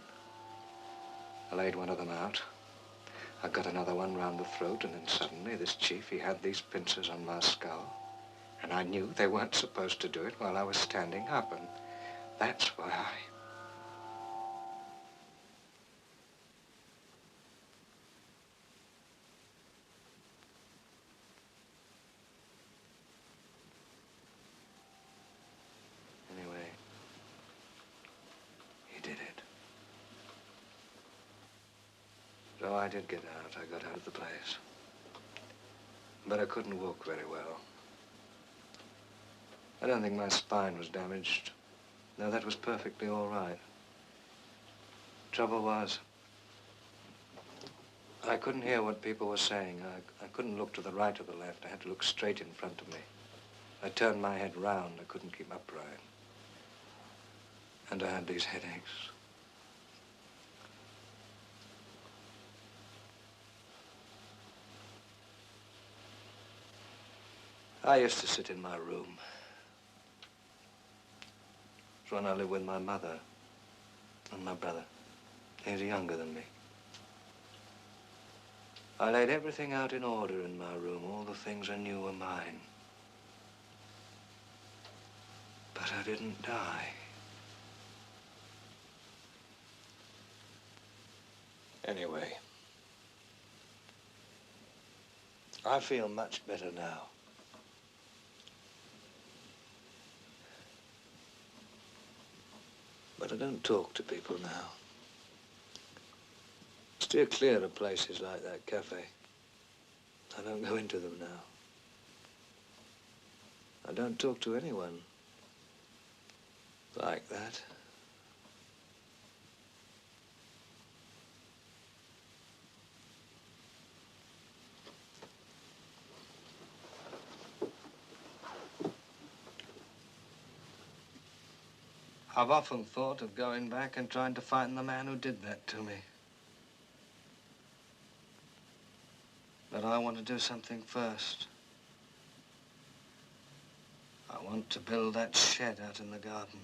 I laid one of them out. I got another one round the throat, and then suddenly this chief, he had these pincers on my skull. And I knew they weren't supposed to do it while I was standing up, and that's why I... Anyway, he did it. So I did get out. I got out of the place. But I couldn't walk very well. I don't think my spine was damaged. No, that was perfectly all right. Trouble was, I couldn't hear what people were saying. I couldn't look to the right or the left. I had to look straight in front of me. I turned my head round. I couldn't keep upright. And I had these headaches. I used to sit in my room. It's when I lived with my mother and my brother. He was younger than me. I laid everything out in order in my room, all the things I knew were mine. But I didn't die. Anyway, I feel much better now. But I don't talk to people now. Steer clear of places like that cafe. I don't go into them now. I don't talk to anyone like that. I've often thought of going back and trying to find the man who did that to me. But I want to do something first. I want to build that shed out in the garden.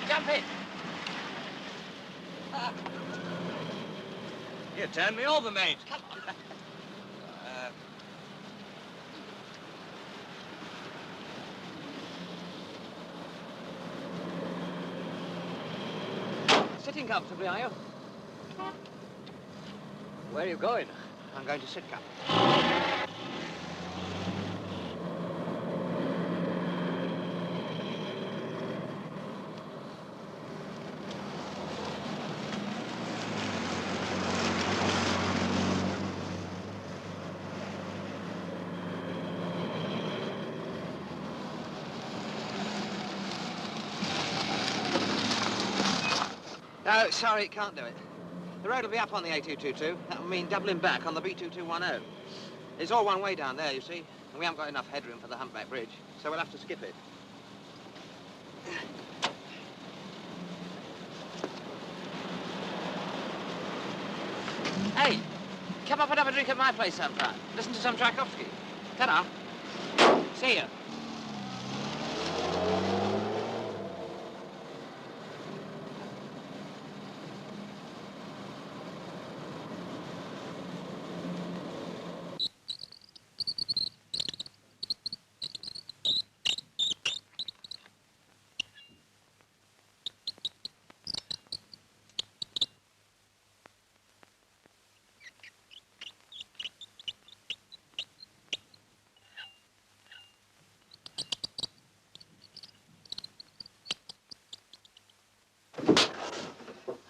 Jump in. You turned me over, mate. Come on. Sitting comfortably, are you? Where are you going? I'm going to sit comfortably. No, sorry, can't do it. The road will be up on the A222. That will mean doubling back on the B2210. It's all one way down there, you see, and we haven't got enough headroom for the humpback bridge, so we'll have to skip it. Hey, come up and have a drink at my place sometime. Listen to some Tchaikovsky. Ta-da. See you.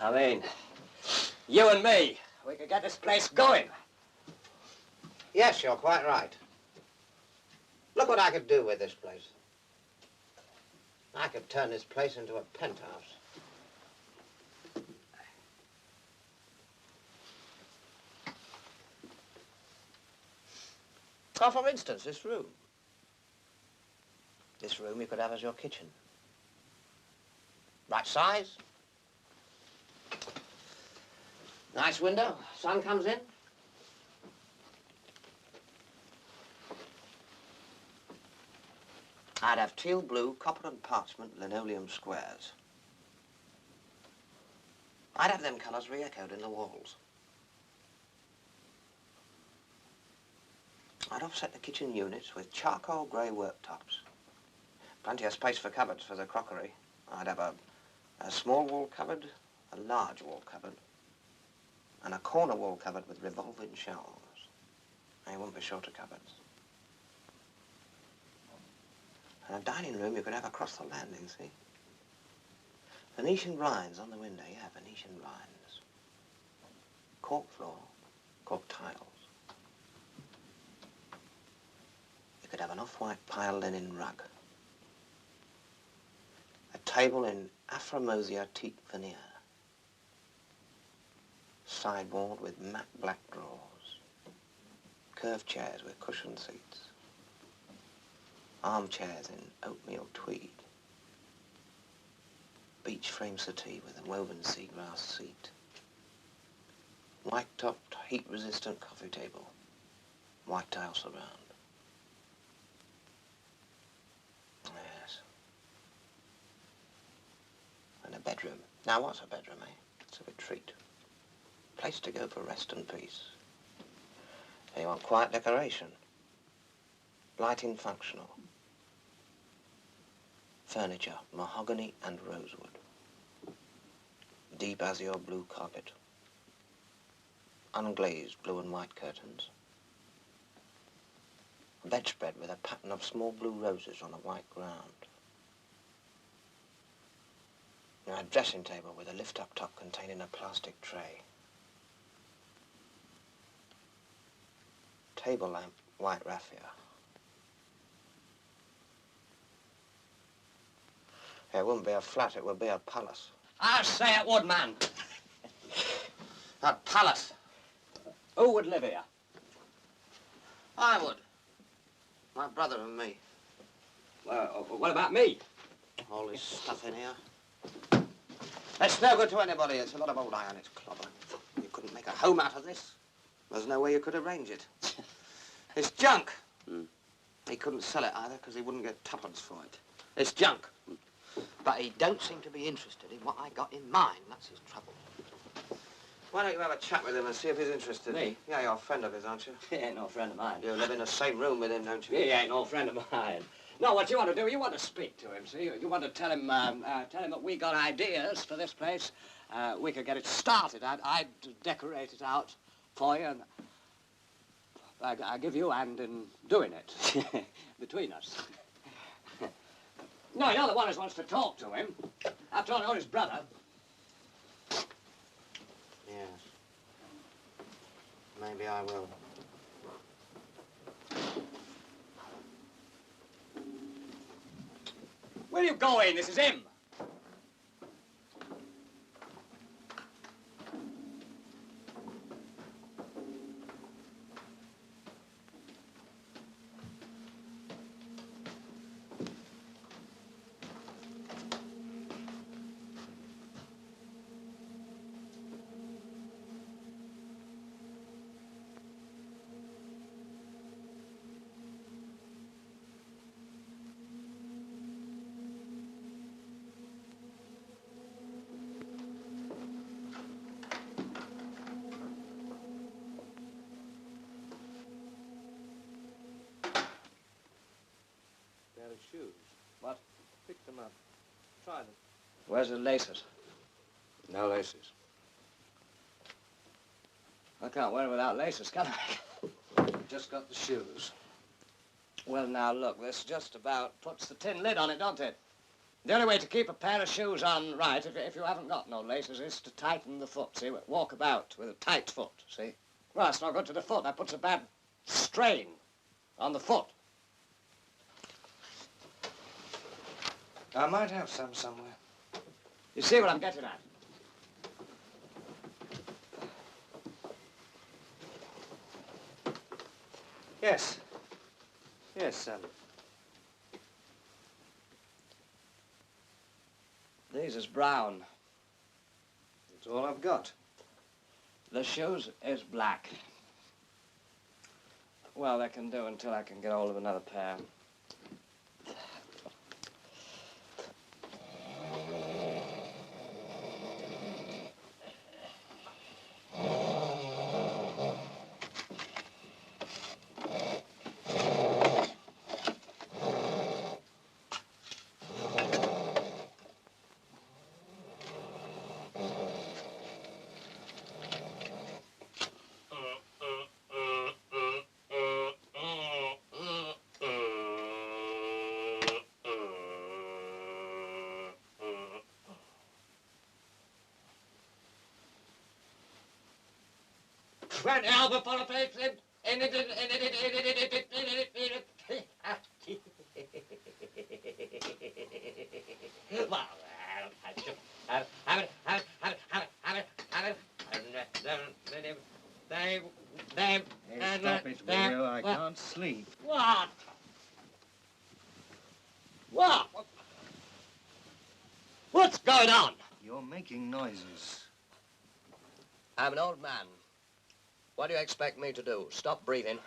I mean, you and me, we could get this place going. Yes, you're quite right. Look what I could do with this place. I could turn this place into a penthouse. Oh, for instance, this room. This room you could have as your kitchen. Right size. Nice window. Sun comes in. I'd have teal blue, copper and parchment linoleum squares. I'd have them colours re-echoed in the walls. I'd offset the kitchen units with charcoal grey worktops. Plenty of space for cupboards for the crockery. I'd have a small wall cupboard, a large wall cupboard, and a corner wall cupboard with revolving shelves. You won't be short of cupboards. And a dining room you could have across the landing, see? Venetian blinds on the window, yeah, Venetian blinds. Cork floor, cork tiles. You could have an off-white pile linen rug. A table in Aframosia teak veneer. Sideboard with matte black drawers. Curved chairs with cushioned seats. Armchairs in oatmeal tweed. Beech frame settee with a woven seagrass seat. White-topped, heat-resistant coffee table. White tile surround. Yes. And a bedroom. Now, what's a bedroom, eh? It's a retreat. Place to go for rest and peace. So you want quiet decoration. Lighting functional. Furniture, mahogany and rosewood. Deep azure blue carpet. Unglazed blue and white curtains. A bedspread with a pattern of small blue roses on a white ground. A dressing table with a lift-up top containing a plastic tray. Table lamp, white raffia. It wouldn't be a flat, it would be a palace. I say it would, man. A palace. Who would live here? I would. My brother and me. Well, what about me? All this stuff in here. It's no good to anybody. It's a lot of old iron. It's clobber. You couldn't make a home out of this. There's no way you could arrange it. It's junk. He couldn't sell it either because he wouldn't get tuppence for it. It's junk. But he don't seem to be interested in what I got in mind. That's his trouble. Why don't you have a chat with him and see if he's interested? Me? Yeah, you're a friend of his, aren't you? He ain't no friend of mine. You live in the same room with him, don't you? He ain't no friend of mine. No, what you want to do, you want to speak to him, see? You want to tell him that we got ideas for this place. We could get it started. I'd decorate it out for you, and I give you a hand in doing it, between us. No, you're the one who wants to talk to him. After all, you're his brother. Yes. Maybe I will. Where are you going? This is him. Shoes. What? Pick them up. Try them. Where's the laces? No laces. I can't wear them without laces, can I? Just got the shoes. Well, now, look, this just about puts the tin lid on it, don't it? The only way to keep a pair of shoes on right, if you haven't got no laces, is to tighten the foot, see? Walk about with a tight foot, see? Well, that's not good to the foot. That puts a bad strain on the foot. I might have some somewhere. You see what I'm getting at? Yes. Yes, These is brown. It's all I've got. The shoes is black. Well, they can do until I can get hold of another pair. Can't help but follow faith in Stop it, Will. I can't sleep. What? What? What's going on? You're making noises. I'm an old man. What do you expect me to do? Stop breathing?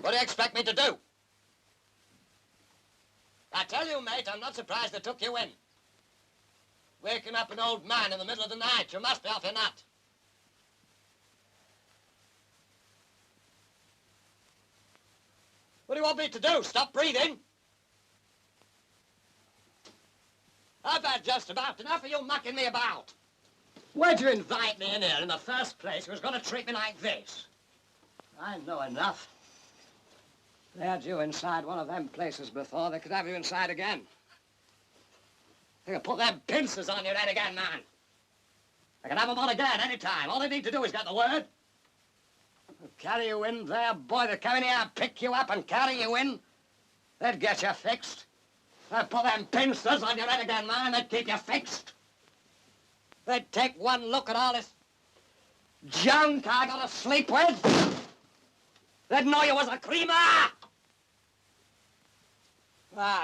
What do you expect me to do? I tell you, mate, I'm not surprised they took you in. Waking up an old man in the middle of the night. You must be off your nut. What do you want me to do? Stop breathing? I've had just about enough of you mucking me about. Why'd you invite me in here in the first place? You was going to treat me like this. I know enough. They had you inside one of them places before. They could have you inside again. They could put them pincers on your head again, man. They can have them on again any time. All they need to do is get the word. They'll carry you in there, boy. They'll come in here and pick you up and carry you in. They'd get you fixed. They'd put them pincers on your head again, man. They'd keep you fixed. They'd take one look at all this junk I gotta sleep with. They'd know you was a creamer.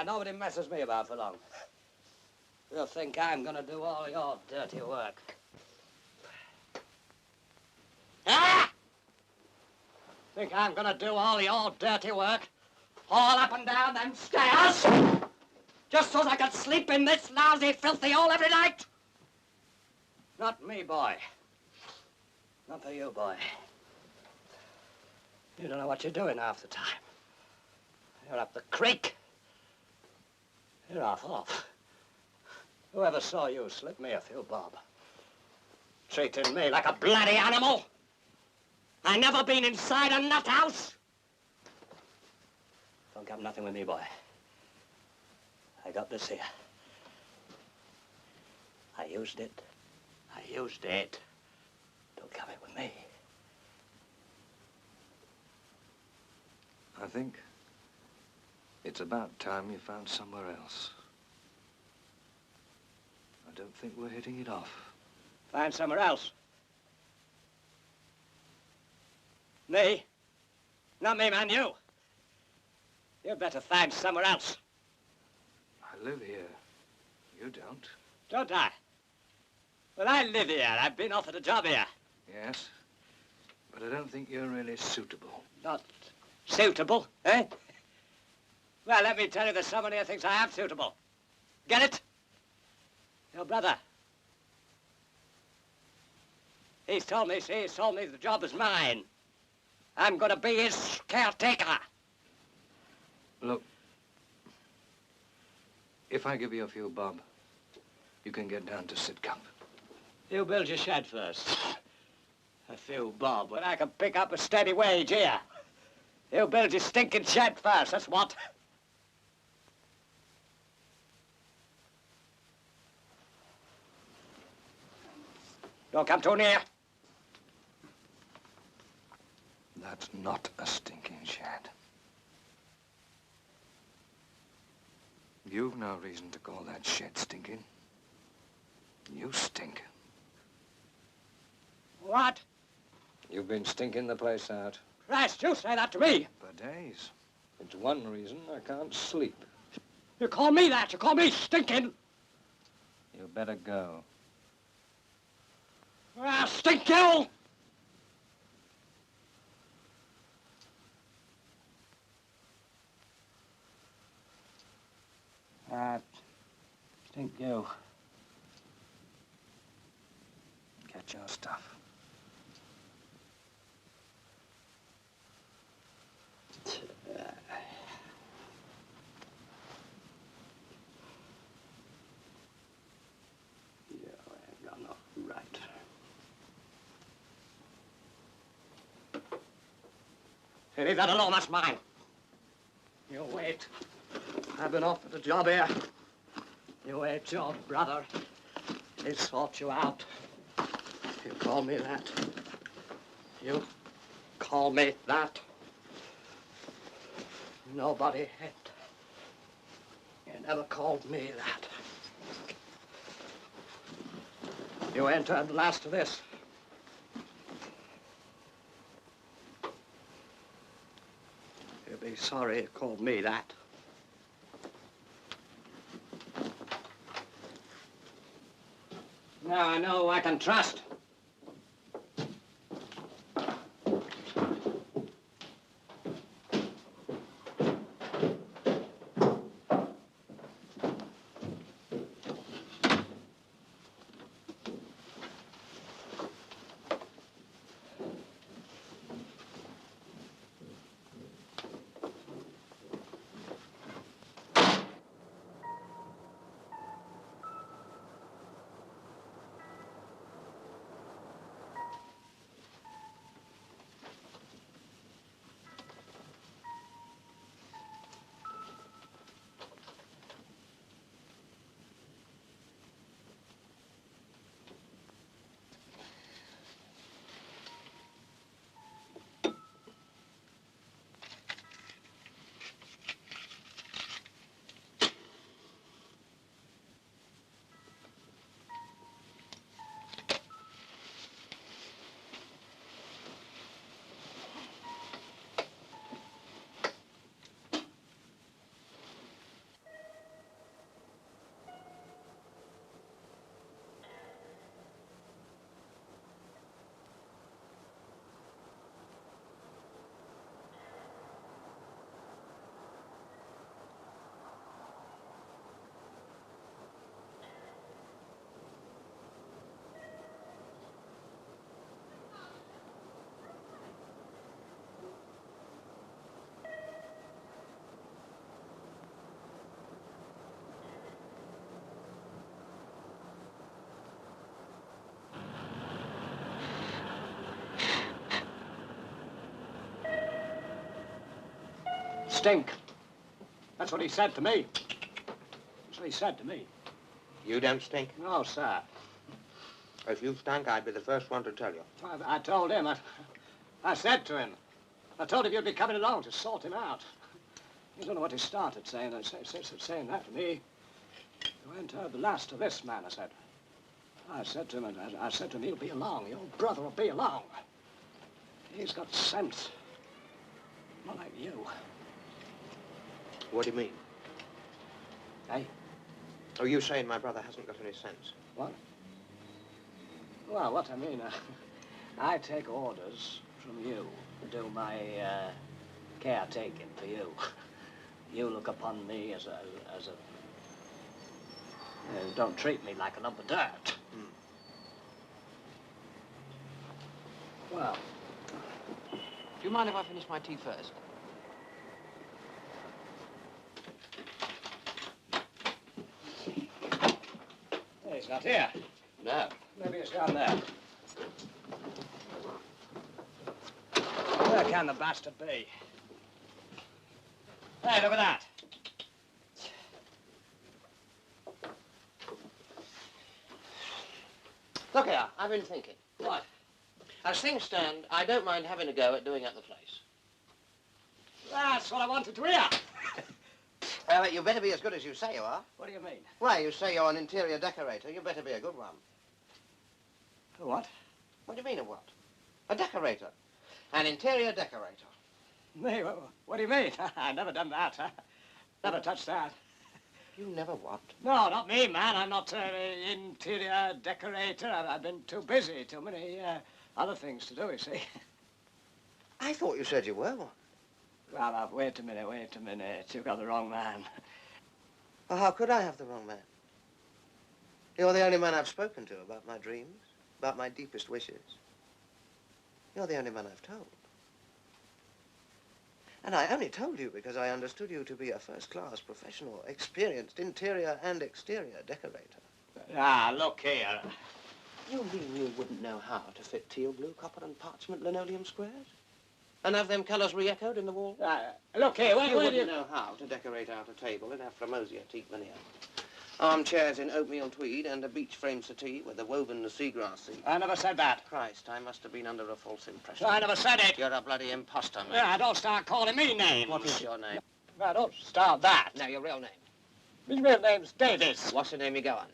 Nobody messes me about for long. You'll think I'm gonna do all your dirty work. Think I'm gonna do all your dirty work? All up and down them stairs? Just so I could sleep in this lousy, filthy hole every night? Not me, boy. Not for you, boy. You don't know what you're doing half the time. You're up the creek. You're off. Whoever saw you slip me a few bob? Treating me like a bloody animal? I never been inside a nut house. Don't come nothing with me, boy. I got this here. I used it. Don't come it with me. I think it's about time you found somewhere else. I don't think we're hitting it off. Find somewhere else. Me? Not me, man, you. You'd better find somewhere else. I live here. You don't. Don't I? Well, I live here. I've been offered a job here. Yes, but I don't think you're really suitable. Not suitable, eh? Well, let me tell you, there's someone here thinks I am suitable. Get it? Your brother. He's told me the job is mine. I'm gonna be his caretaker. Look, if I give you a few bob, you can get down to Sidcup. You build your shed first. A few bob, but I can pick up a steady wage here. You build your stinking shed first, that's what. Don't come too near. That's not a stinking shed. You've no reason to call that shed stinking. You stink. What? You've been stinking the place out. Christ, you say that to me. For days. It's one reason I can't sleep. You call me that? You call me stinking? You better go. Stink you! Stink you. Get your stuff. Hey, leave that alone, that's mine. You wait. I've been offered a job here. You wait, your brother. He'll sort you out. You call me that. You call me that. Nobody had. You never called me that. You ain't heard the last of this. You'll be sorry you called me that. Now I know who I can trust. stink. That's what he said to me. That's what he said to me. You don't stink? No, sir. If you stank, I'd be the first one to tell you. I told him. I said to him. I told him you'd be coming along to sort him out. You don't know what he started saying. Saying that to me. You ain't heard the last of this man, I said. I said to him, he'll be along. Your brother will be along. He's got sense. Not like you. What do you mean? Hey? Oh, you saying my brother hasn't got any sense? What? Well, what I mean, I take orders from you to do my caretaking for you. You look upon me as a don't treat me like a lump of dirt. Well, do you mind if I finish my tea first? He's not here. No. Maybe it's down there. Where can the bastard be? Hey, look at that. Look here, I've been thinking. What? As things stand, I don't mind having a go at doing up the place. That's what I wanted to hear. Well, you better be as good as you say you are. What do you mean? Well, you say you're an interior decorator. You better be a good one. A what? What do you mean, a what? A decorator. An interior decorator. Me? What do you mean? I've never done that. Never touched that. You never what? No, not me, man. I'm not an interior decorator. I've been too busy. Too many other things to do, you see. I thought you said you were one. Well, wait a minute. You've got the wrong man. Well, how could I have the wrong man? You're the only man I've spoken to about my dreams, about my deepest wishes. You're the only man I've told. And I only told you because I understood you to be a first-class, professional, experienced interior and exterior decorator. Ah, look here. You mean you wouldn't know how to fit teal blue, copper and parchment linoleum squares? And have them colours re-echoed in the wall? Look here, You where do wouldn't you... know how to decorate out a table in Aframosia teak veneer. Armchairs in oatmeal tweed and a beech frame settee with a woven seagrass seat. I never said that. Christ, I must have been under a false impression. I never said it. You're a bloody imposter, mate. Yeah, don't start calling me names. What is your name? Now, don't start that. No, your real name. His real name's Davies. What's the name you go under?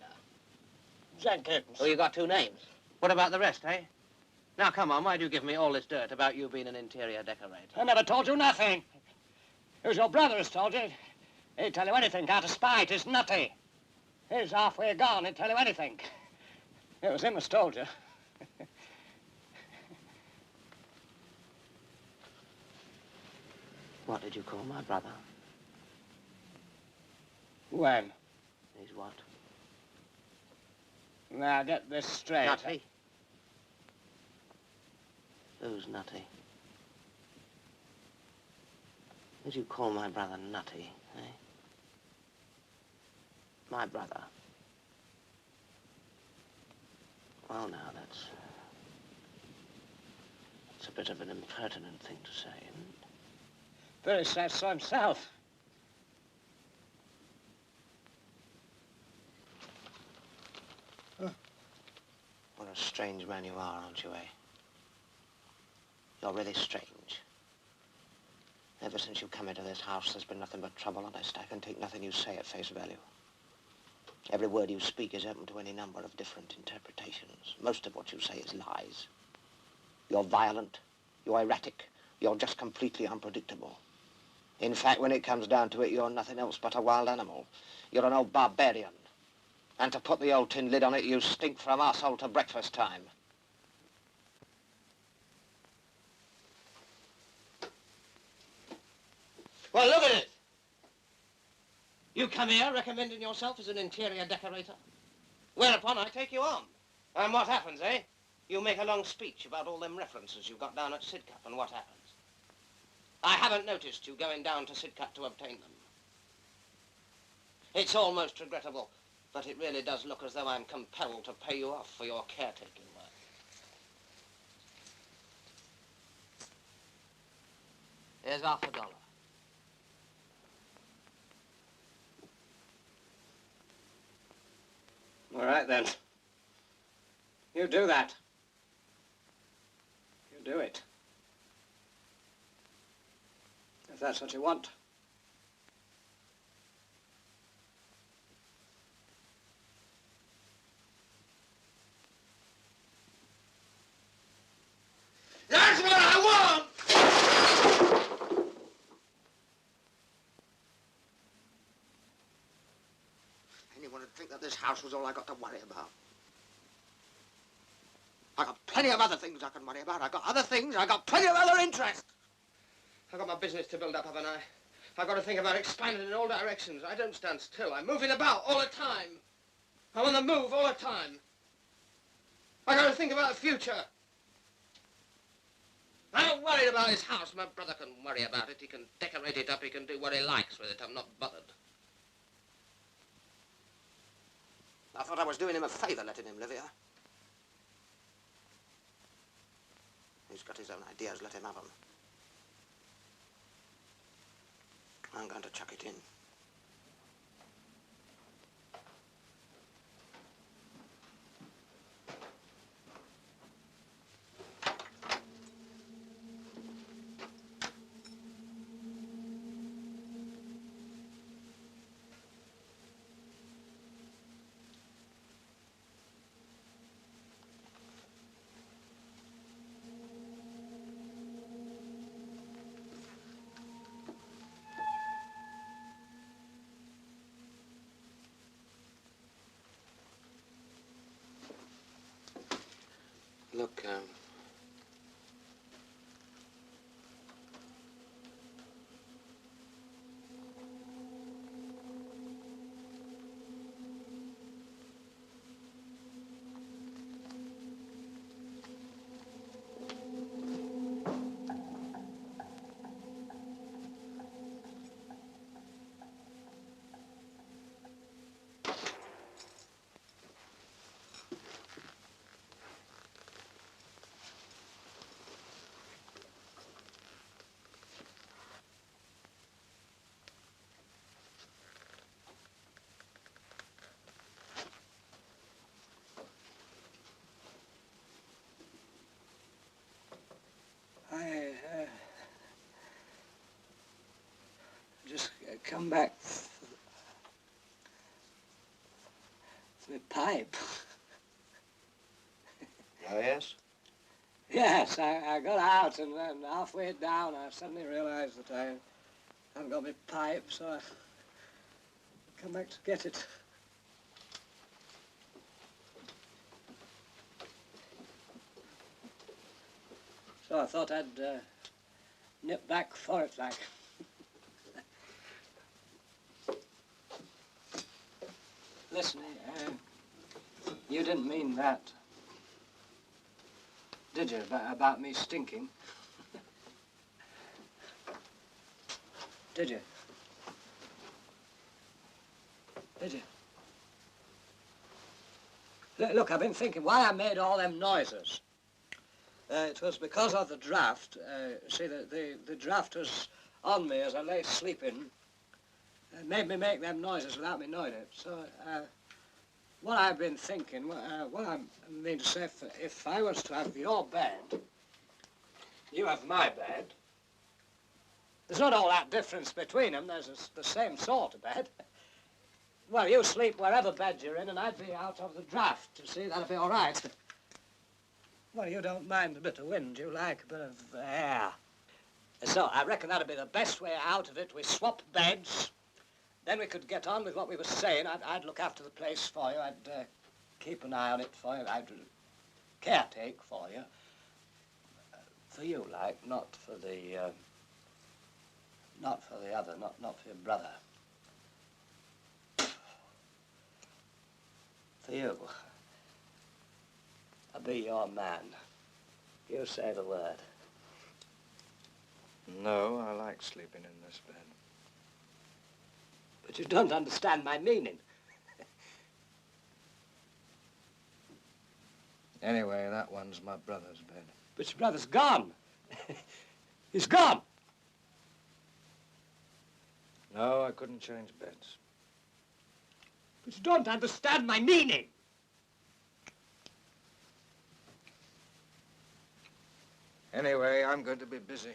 Jenkins. Oh, you got two names. What about the rest, eh? Now, come on, why do you give me all this dirt about you being an interior decorator? I never told you nothing. It was your brother who's told you. He'd tell you anything out of spite. He's nutty. He's halfway gone. He'd tell you anything. It was him who's told you. What did you call my brother? When? He's what? Now, get this straight. Nutty. Who's nutty? Did you call my brother nutty, eh? My brother. Well, now, that's a bit of an impertinent thing to say, isn't it? Very says so himself. What a strange man you are, aren't you, eh? You're really strange. Ever since you come into this house, there's been nothing but trouble, honest. I can take nothing you say at face value. Every word you speak is open to any number of different interpretations. Most of what you say is lies. You're violent, you're erratic, you're just completely unpredictable. In fact, when it comes down to it, you're nothing else but a wild animal. You're an old barbarian. And to put the old tin lid on it, you stink from arsehole to breakfast time. Well, look at it. You come here recommending yourself as an interior decorator. Whereupon I take you on. And what happens, eh? You make a long speech about all them references you got down at Sidcup, and what happens? I haven't noticed you going down to Sidcup to obtain them. It's almost regrettable, but it really does look as though I'm compelled to pay you off for your caretaking work. Here's $50. All right, then. You do that. You do it. If that's what you want. That's what I want! Anyone would think that this house was all I got to worry about. I got plenty of other things I can worry about. I got other things. I got plenty of other interests. I got my business to build up, haven't I? I got to think about expanding in all directions. I don't stand still. I'm moving about all the time. I'm on the move all the time. I got to think about the future. I'm not worried about his house. My brother can worry about it. He can decorate it up. He can do what he likes with it. I'm not bothered. I thought I was doing him a favor letting him live here. He's got his own ideas. Let him have them. I'm going to chuck it in. Look, I just come back for my pipe. oh, yes? Yes, I got out and then halfway down I suddenly realized that I haven't got my pipe, so I come back to get it. So I thought I'd nip back for it, like. Listen, you didn't mean that, did you, about me stinking? Did you? Did you? Look, I've been thinking why I made all them noises. It was because of the draft. See, the draft was on me as I lay sleeping. It made me make them noises without me knowing it. So, what I've been thinking, what I mean to say, if I was to have your bed, you have my bed, there's not all that difference between them. There's the same sort of bed. Well, you sleep wherever bed you're in, and I'd be out of the draft, you see. That'd be all right. Well, you don't mind a bit of wind. You like a bit of air. So I reckon that'd be the best way out of it. We swap beds. Then we could get on with what we were saying. I'd look after the place for you. I'd keep an eye on it for you. I'd caretake for you. For you, like, not for the other, not for your brother. For you. I'll be your man. You say the word. No, I like sleeping in this bed. But you don't understand my meaning. Anyway, that one's my brother's bed. But your brother's gone. He's gone. No, I couldn't change beds. But you don't understand my meaning. Anyway, I'm going to be busy.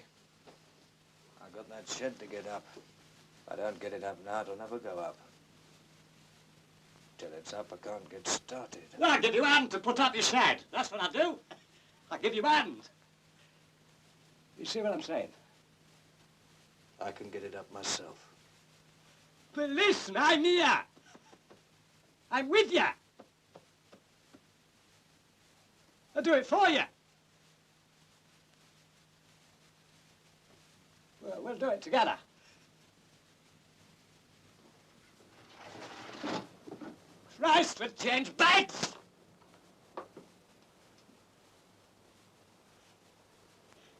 I've got that shed to get up. If I don't get it up now, it'll never go up. Till it's up, I can't get started. Well, I'll give you a hand to put up your shed. That's what I'll do. I'll give you a hand. You see what I'm saying? I can get it up myself. But listen, I'm here. I'm with you. I'll do it for you. We'll do it together. Christ, we'll change beds!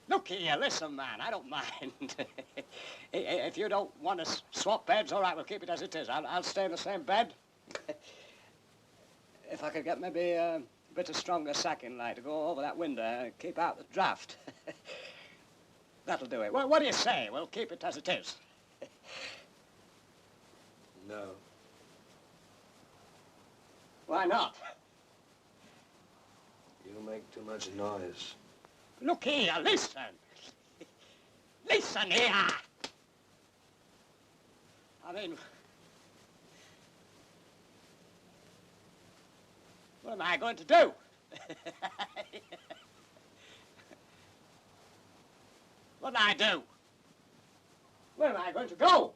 Look here, listen, man, I don't mind. If you don't want to swap beds, all right, we'll keep it as it is. I'll stay in the same bed. If I could get maybe a bit of stronger sacking light to go over that window and keep out the draft. That'll do it. Well, what do you say? We'll keep it as it is. No. Why not? You make too much noise. Look here, listen. Listen here. I mean, what am I going to do? What do I do? Where am I going to go?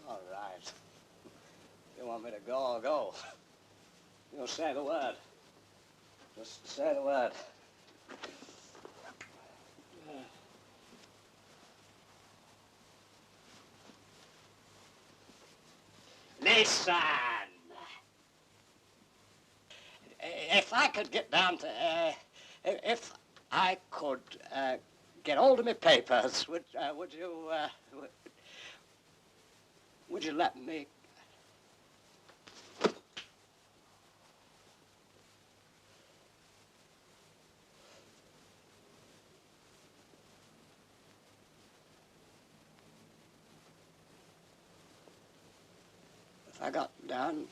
All right. You want me to go, I'll go. You'll say the word. Just say the word. Listen! If I could get down to, if I could get hold of my papers, would you let me? If I got down.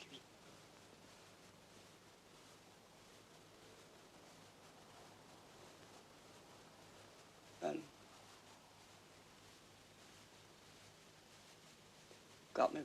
And got me